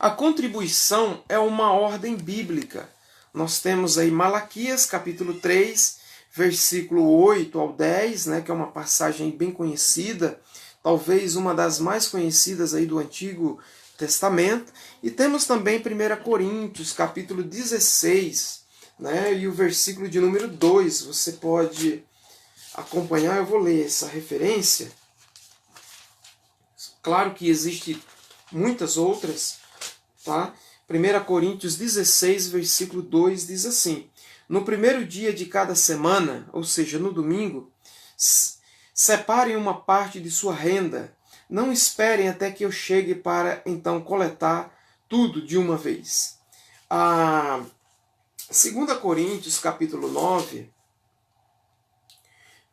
A contribuição é uma ordem bíblica. Nós temos aí Malaquias, capítulo 3, versículo 8 ao 10, né, que é uma passagem bem conhecida, talvez uma das mais conhecidas aí do Antigo Testamento. E temos também 1 Coríntios, capítulo 16, né, e o versículo de número 2. Você pode acompanhar, eu vou ler essa referência. Claro que existe muitas outras, tá? 1 Coríntios 16, versículo 2 diz assim: no primeiro dia de cada semana, ou seja, no domingo, separem uma parte de sua renda. Não esperem até que eu chegue para então coletar tudo de uma vez. 2 Coríntios, capítulo 9,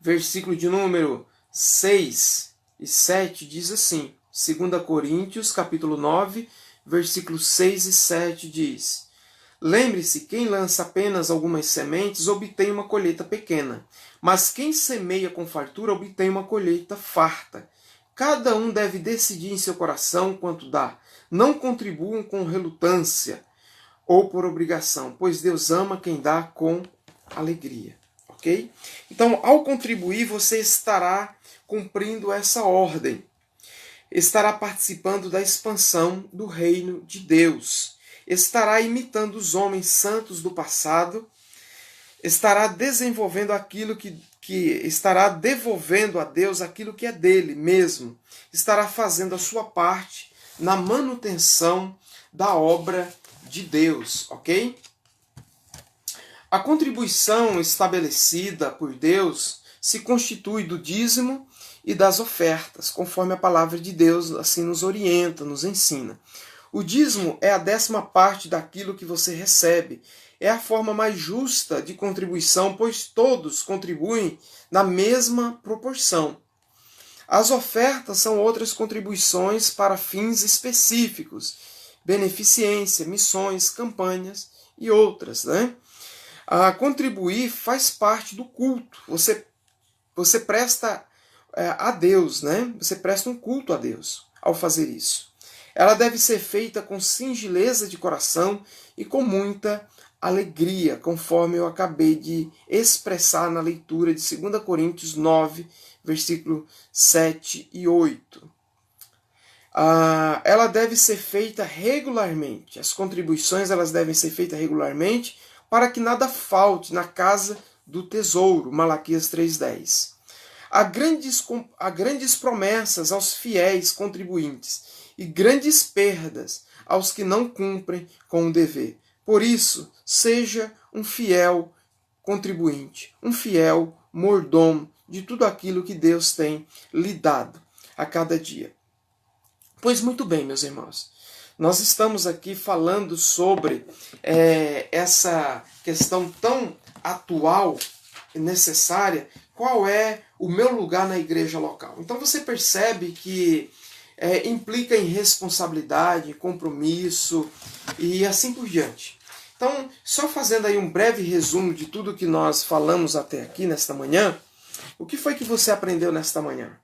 versículo de número 6 e 7 diz assim. 2 Coríntios, capítulo 9, versículos 6 e 7 diz: lembre-se, quem lança apenas algumas sementes obtém uma colheita pequena, mas quem semeia com fartura obtém uma colheita farta. Cada um deve decidir em seu coração quanto dá. Não contribuam com relutância, ou por obrigação, pois Deus ama quem dá com alegria. Ok? Então, ao contribuir, você estará cumprindo essa ordem. Estará participando da expansão do reino de Deus. Estará imitando os homens santos do passado. Estará desenvolvendo aquilo que estará devolvendo a Deus aquilo que é dele mesmo. Estará fazendo a sua parte na manutenção da obra de Deus, ok? A contribuição estabelecida por Deus se constitui do dízimo e das ofertas, conforme a palavra de Deus assim nos orienta, nos ensina. O dízimo é a 10ª parte daquilo que você recebe. É a forma mais justa de contribuição, pois todos contribuem na mesma proporção. As ofertas são outras contribuições para fins específicos, beneficência, missões, campanhas e outras, né? A contribuir faz parte do culto. Você presta a Deus, né? Você presta um culto a Deus ao fazer isso. Ela deve ser feita com singeleza de coração e com muita alegria, conforme eu acabei de expressar na leitura de 2 Coríntios 9, versículo 7 e 8. Ela deve ser feita regularmente. As contribuições elas devem ser feitas regularmente para que nada falte na casa do tesouro. Malaquias 3,10. Há grandes promessas aos fiéis contribuintes e grandes perdas aos que não cumprem com o dever. Por isso, seja um fiel contribuinte, um fiel mordomo de tudo aquilo que Deus tem lhe dado a cada dia. Pois muito bem, meus irmãos, nós estamos aqui falando sobre essa questão tão atual e necessária, qual é o meu lugar na igreja local. Então você percebe que implica em responsabilidade, compromisso e assim por diante. Então, só fazendo aí um breve resumo de tudo que nós falamos até aqui nesta manhã, o que foi que você aprendeu nesta manhã?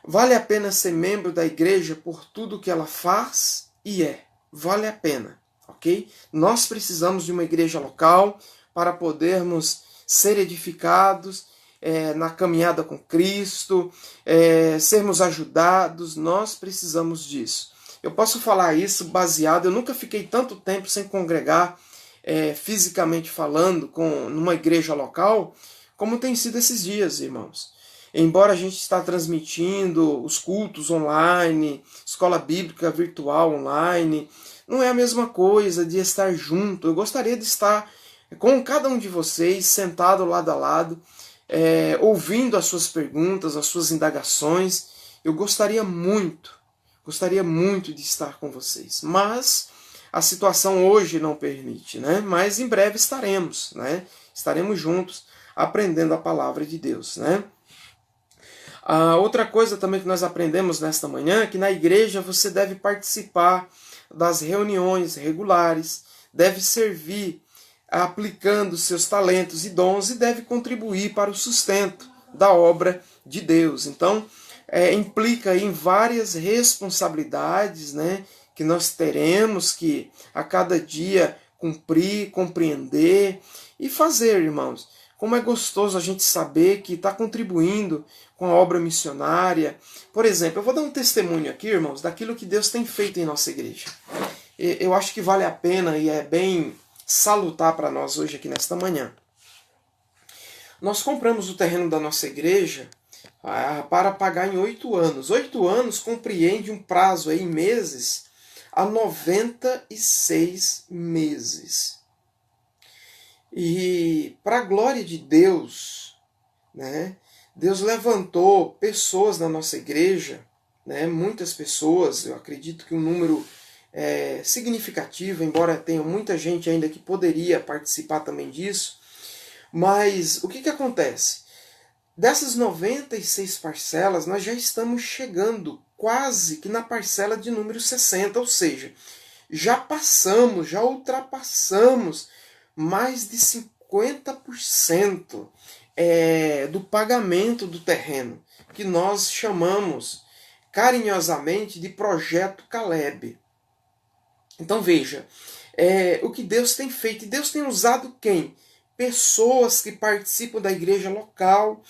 Vale a pena ser membro da igreja por tudo que ela faz e é. Vale a pena, ok? Nós precisamos de uma igreja local para podermos ser edificados na caminhada com Cristo, sermos ajudados. Nós precisamos disso. Eu posso falar isso baseado, eu nunca fiquei tanto tempo sem congregar, fisicamente falando, numa igreja local, como tem sido esses dias, irmãos. Embora a gente está transmitindo os cultos online, escola bíblica virtual online, não é a mesma coisa de estar junto. Eu gostaria de estar com cada um de vocês, sentado lado a lado, ouvindo as suas perguntas, as suas indagações. Eu gostaria muito de estar com vocês. Mas a situação hoje não permite, né? Mas em breve estaremos, né? Estaremos juntos aprendendo a palavra de Deus, né? Outra coisa também que nós aprendemos nesta manhã é que na igreja você deve participar das reuniões regulares, deve servir aplicando seus talentos e dons e deve contribuir para o sustento da obra de Deus. Então, implica em várias responsabilidades, né, que nós teremos que a cada dia cumprir, compreender e fazer, irmãos. Como é gostoso a gente saber que está contribuindo com a obra missionária. Por exemplo, eu vou dar um testemunho aqui, irmãos, daquilo que Deus tem feito em nossa igreja. Eu acho que vale a pena e é bem salutar para nós hoje aqui nesta manhã. Nós compramos o terreno da nossa igreja para pagar em 8 anos. 8 anos compreende um prazo aí, em meses a 96 meses. E para a glória de Deus, né, Deus levantou pessoas na nossa igreja, né, muitas pessoas, eu acredito que um número significativo, embora tenha muita gente ainda que poderia participar também disso. Mas o que acontece? Dessas 96 parcelas, nós já estamos chegando quase que na parcela de número 60, ou seja, já ultrapassamos mais de 50% do pagamento do terreno, que nós chamamos carinhosamente de Projeto Caleb. Então veja, o que Deus tem feito. E Deus tem usado quem? Pessoas que participam da igreja local,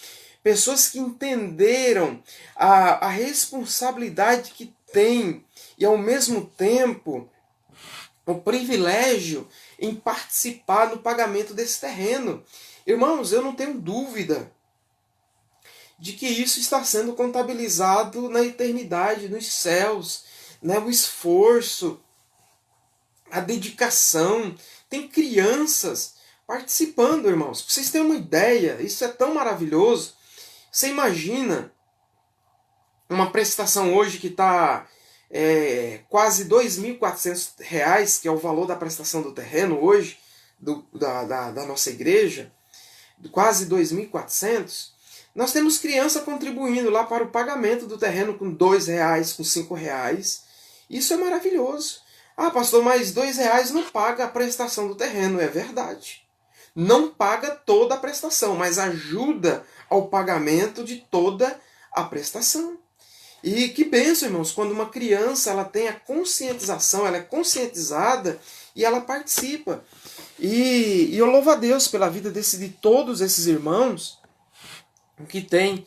pessoas que entenderam a responsabilidade que tem e, ao mesmo tempo, o privilégio em participar no pagamento desse terreno. Irmãos, eu não tenho dúvida de que isso está sendo contabilizado na eternidade, nos céus, né? O esforço, a dedicação. Tem crianças participando, irmãos. Pra vocês terem uma ideia, isso é tão maravilhoso. Você imagina uma prestação hoje que está quase R$ 2.400, que é o valor da prestação do terreno hoje, da nossa igreja, quase 2.400. Nós temos criança contribuindo lá para o pagamento do terreno com R$ 2, com R$ 5. Isso é maravilhoso. Ah, pastor, mas R$ 2 não paga a prestação do terreno. É verdade. Não paga toda a prestação, mas ajuda ao pagamento de toda a prestação. E que bênção, irmãos, quando uma criança ela tem a conscientização, ela é conscientizada e ela participa. E eu louvo a Deus pela vida de todos esses irmãos que têm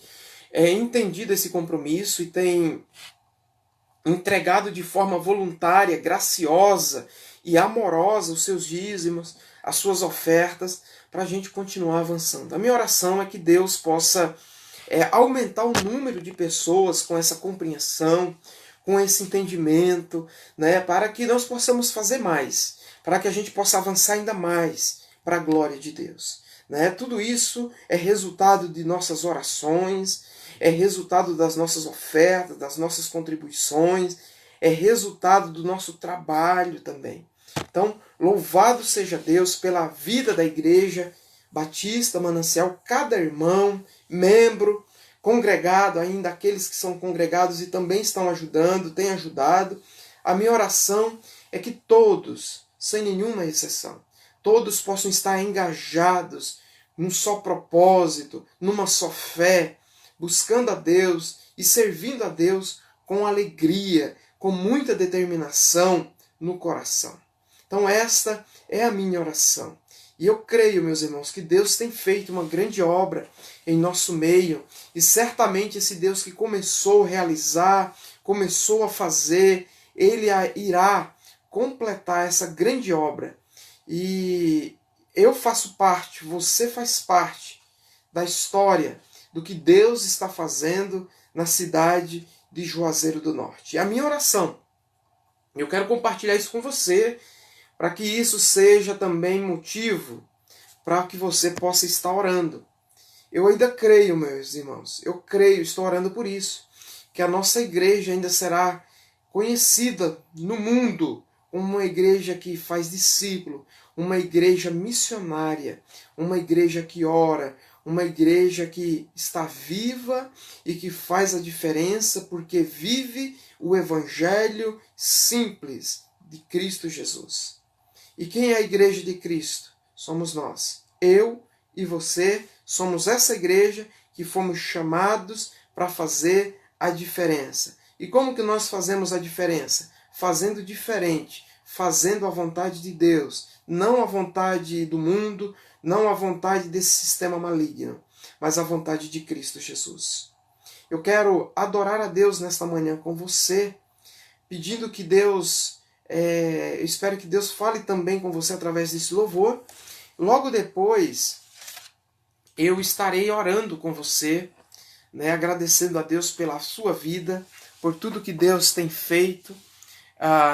entendido esse compromisso e têm entregado de forma voluntária, graciosa e amorosa os seus dízimos, as suas ofertas, para a gente continuar avançando. A minha oração é que Deus possa aumentar o número de pessoas com essa compreensão, com esse entendimento, né, para que nós possamos fazer mais, para que a gente possa avançar ainda mais para a glória de Deus. Né? Tudo isso é resultado de nossas orações, é resultado das nossas ofertas, das nossas contribuições, é resultado do nosso trabalho também. Então, louvado seja Deus pela vida da Igreja Batista Manancial, cada irmão, membro, congregado, ainda aqueles que são congregados e também estão ajudando, têm ajudado. A minha oração é que todos, sem nenhuma exceção, todos possam estar engajados num só propósito, numa só fé, buscando a Deus e servindo a Deus com alegria, com muita determinação no coração. Então esta é a minha oração. E eu creio, meus irmãos, que Deus tem feito uma grande obra em nosso meio. E certamente esse Deus que começou a realizar, começou a fazer, Ele irá completar essa grande obra. E eu faço parte, você faz parte da história do que Deus está fazendo na cidade de Juazeiro do Norte. E a minha oração, eu quero compartilhar isso com você, para que isso seja também motivo para que você possa estar orando. Eu ainda creio, meus irmãos, eu creio, estou orando por isso, que a nossa igreja ainda será conhecida no mundo como uma igreja que faz discípulo, uma igreja missionária, uma igreja que ora, uma igreja que está viva e que faz a diferença porque vive o evangelho simples de Cristo Jesus. E quem é a igreja de Cristo? Somos nós. Eu e você somos essa igreja que fomos chamados para fazer a diferença. E como que nós fazemos a diferença? Fazendo diferente, fazendo a vontade de Deus, não a vontade do mundo, não a vontade desse sistema maligno, mas a vontade de Cristo Jesus. Eu quero adorar a Deus nesta manhã com você, pedindo que Deus, eu espero que Deus fale também com você através desse louvor. Logo depois, eu estarei orando com você, né, agradecendo a Deus pela sua vida, por tudo que Deus tem feito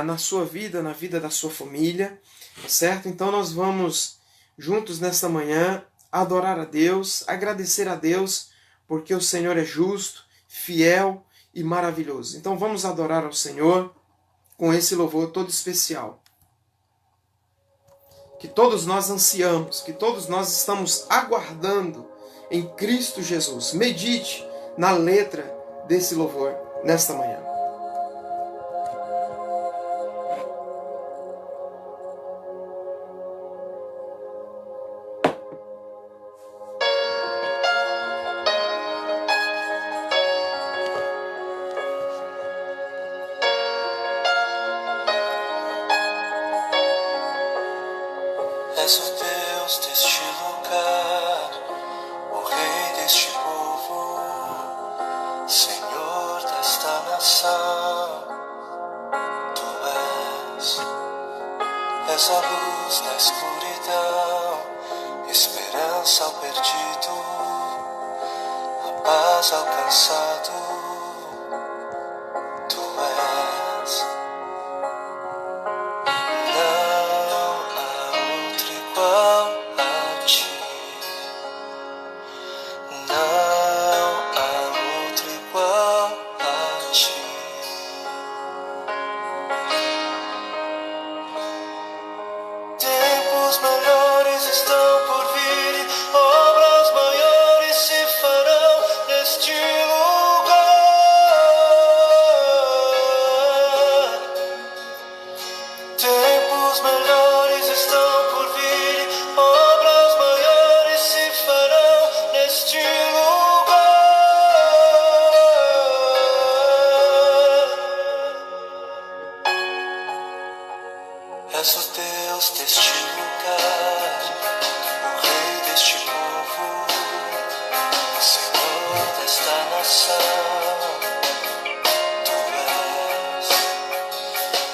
na sua vida, na vida da sua família, certo? Então nós vamos juntos nesta manhã adorar a Deus, agradecer a Deus, porque o Senhor é justo, fiel e maravilhoso. Então vamos adorar ao Senhor com esse louvor todo especial, que todos nós ansiamos, que todos nós estamos aguardando em Cristo Jesus. Medite na letra desse louvor nesta manhã. És o Deus deste lugar, o Rei deste povo, Senhor desta nação. Tu és a luz na escuridão, esperança ao perdido, a paz ao cansado. Tu és. Não há outro igual a ti. Não há outro igual a ti. Tempos melhores estão por vir, obras maiores se farão neste lugar. Tempos melhores estão por vir, obras maiores se farão neste lugar. És o Deus deste lugar, o Rei deste povo, Senhor desta nação. Tu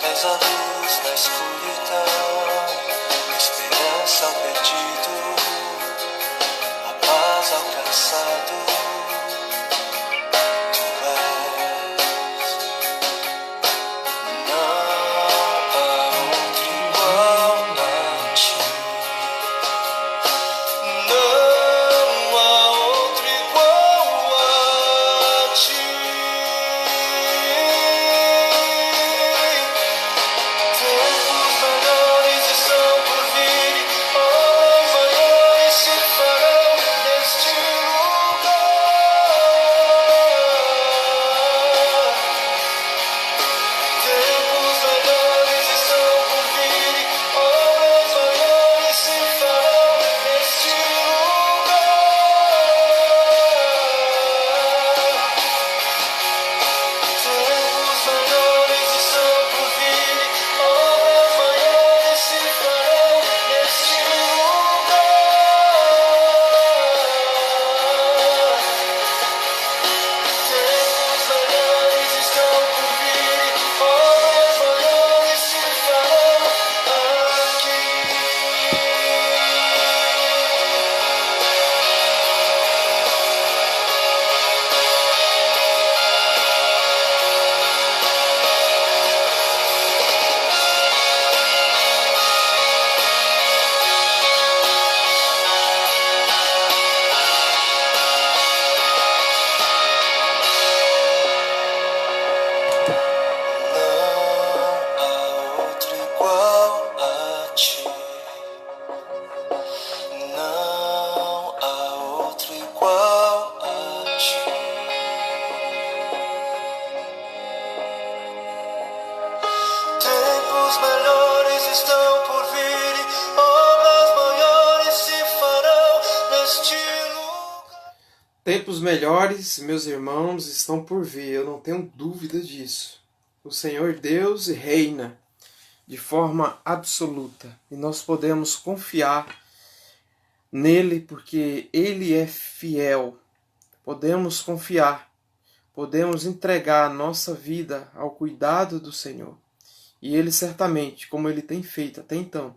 és a luz na escuridão, esperança ao perdido, a paz ao cansado. Tu és. Não há outro igual a ti. Não há outro igual a ti. Tempos melhores estão por vir, obras maiores se farão neste lugar. Tempos melhores estão por vir, obras maiores se farão neste lugar. Tempos melhores estão por vir, obras maiores se farão neste Tempos melhores, meus irmãos, estão por vir, eu não tenho dúvida disso. O Senhor Deus reina de forma absoluta e nós podemos confiar nele porque ele é fiel. Podemos confiar, podemos entregar a nossa vida ao cuidado do Senhor. E ele certamente, como ele tem feito até então,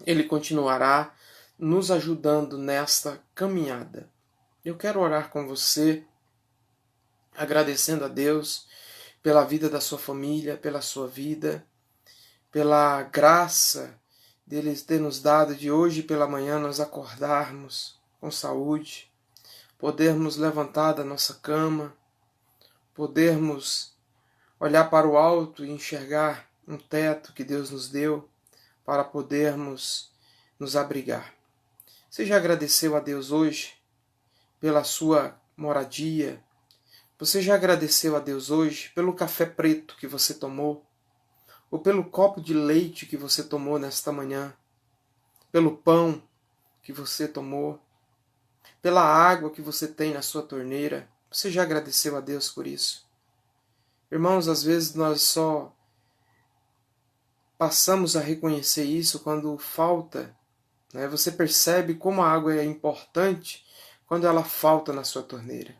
ele continuará nos ajudando nesta caminhada. Eu quero orar com você, agradecendo a Deus pela vida da sua família, pela sua vida, pela graça dele ter nos dado de hoje pela manhã nós acordarmos com saúde, podermos levantar da nossa cama, podermos olhar para o alto e enxergar um teto que Deus nos deu para podermos nos abrigar. Você já agradeceu a Deus hoje pela sua moradia? Você já agradeceu a Deus hoje pelo café preto que você tomou? Ou pelo copo de leite que você tomou nesta manhã? Pelo pão que você tomou? Pela água que você tem na sua torneira? Você já agradeceu a Deus por isso? Irmãos, às vezes nós só passamos a reconhecer isso quando falta né? Você percebe como a água é importante quando ela falta na sua torneira.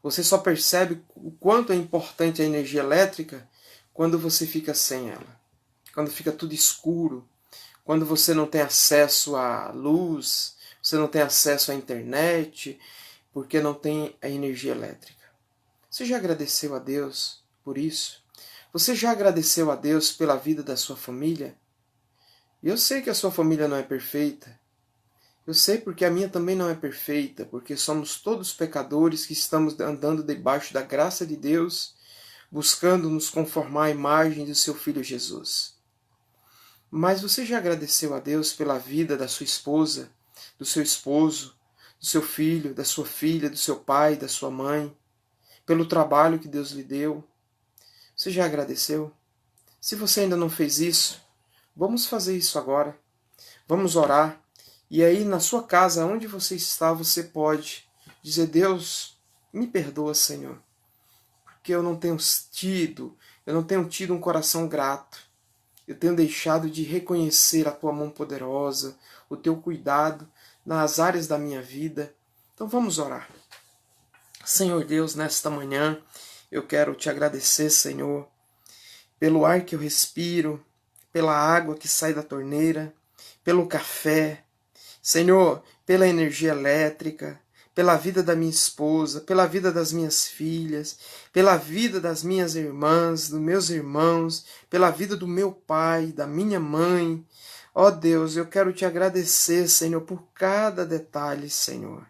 Você só percebe o quanto é importante a energia elétrica quando você fica sem ela. Quando fica tudo escuro, quando você não tem acesso à luz, você não tem acesso à internet, porque não tem a energia elétrica. Você já agradeceu a Deus por isso? Você já agradeceu a Deus pela vida da sua família? Eu sei que a sua família não é perfeita. Eu sei porque a minha também não é perfeita, porque somos todos pecadores que estamos andando debaixo da graça de Deus, buscando nos conformar à imagem do seu Filho Jesus. Mas você já agradeceu a Deus pela vida da sua esposa, do seu esposo, do seu filho, da sua filha, do seu pai, da sua mãe, pelo trabalho que Deus lhe deu? Você já agradeceu? Se você ainda não fez isso, vamos fazer isso agora. Vamos orar. E aí, na sua casa, onde você está, você pode dizer: Deus, me perdoa, Senhor, porque eu não tenho tido um coração grato. Eu tenho deixado de reconhecer a tua mão poderosa, o teu cuidado nas áreas da minha vida. Então vamos orar. Senhor Deus, nesta manhã, eu quero te agradecer, Senhor, pelo ar que eu respiro, pela água que sai da torneira, pelo café, Senhor, pela energia elétrica, pela vida da minha esposa, pela vida das minhas filhas, pela vida das minhas irmãs, dos meus irmãos, pela vida do meu pai, da minha mãe. Ó Deus, eu quero te agradecer, Senhor, por cada detalhe, Senhor.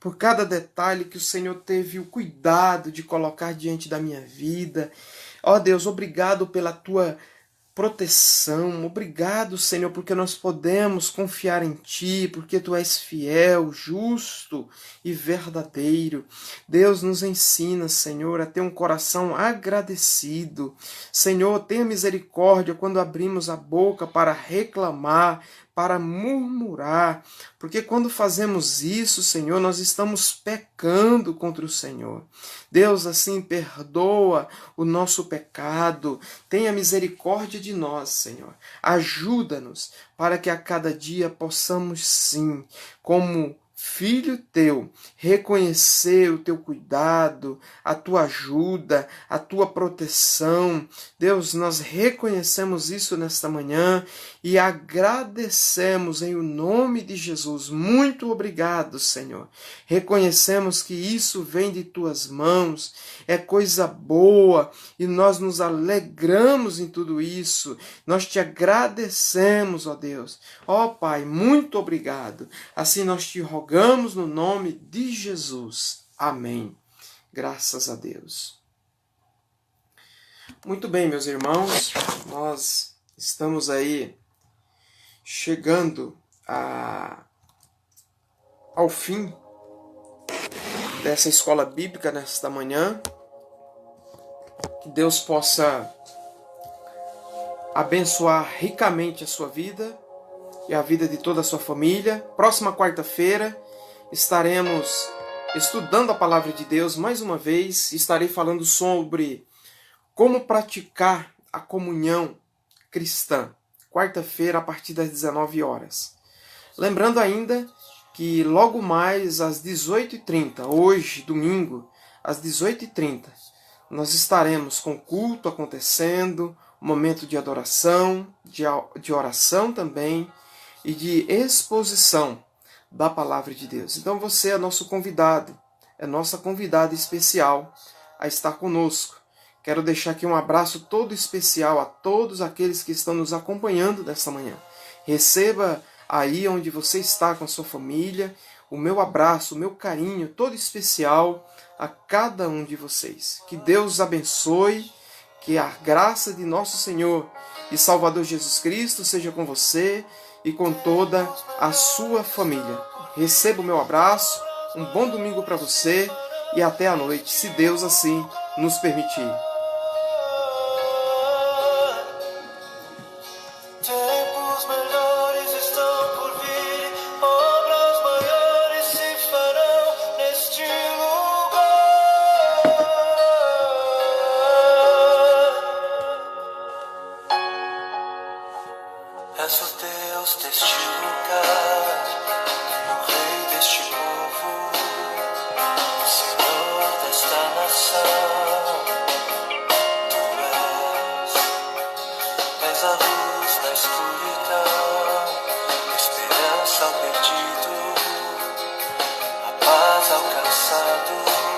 Por cada detalhe que o Senhor teve o cuidado de colocar diante da minha vida. Ó Deus, obrigado pela tua proteção. Obrigado, Senhor, porque nós podemos confiar em Ti, porque Tu és fiel, justo e verdadeiro. Deus nos ensina, Senhor, a ter um coração agradecido. Senhor, tenha misericórdia quando abrimos a boca para reclamar, para murmurar, porque quando fazemos isso, Senhor, nós estamos pecando contra o Senhor. Deus, assim, perdoa o nosso pecado, tenha misericórdia de nós, Senhor. Ajuda-nos para que a cada dia possamos, sim, como filho teu, reconhecer o teu cuidado, a tua ajuda, a tua proteção. Deus, nós reconhecemos isso nesta manhã e agradecemos em o nome de Jesus. Muito obrigado, Senhor. Reconhecemos que isso vem de tuas mãos, é coisa boa e nós nos alegramos em tudo isso. Nós te agradecemos, ó Deus. Ó Pai, muito obrigado. Assim nós te rogamos no nome de Jesus. Amém. Graças a Deus. Muito bem, meus irmãos, nós estamos aí chegando ao fim dessa escola bíblica nesta manhã. Que Deus possa abençoar ricamente a sua vida e a vida de toda a sua família. Próxima quarta-feira estaremos estudando a palavra de Deus mais uma vez. Estarei falando sobre como praticar a comunhão cristã. Quarta-feira, a partir das 19 horas. Lembrando ainda que logo mais às 18h30, hoje, domingo, às 18h30, nós estaremos com culto acontecendo, momento de adoração, de oração também e de exposição da palavra de Deus. Então você é nosso convidado, é nossa convidada especial a estar conosco. Quero deixar aqui um abraço todo especial a todos aqueles que estão nos acompanhando nesta manhã. Receba aí onde você está com a sua família, o meu abraço, o meu carinho todo especial a cada um de vocês. Que Deus os abençoe, que a graça de nosso Senhor e Salvador Jesus Cristo seja com você e com toda a sua família. Receba o meu abraço, um bom domingo para você e até a noite, se Deus assim nos permitir. Tempos melhores estão por vir, obras maiores se farão neste lugar. És o Deus deste lugar. escuridão, esperança ao perdido, a paz alcançado.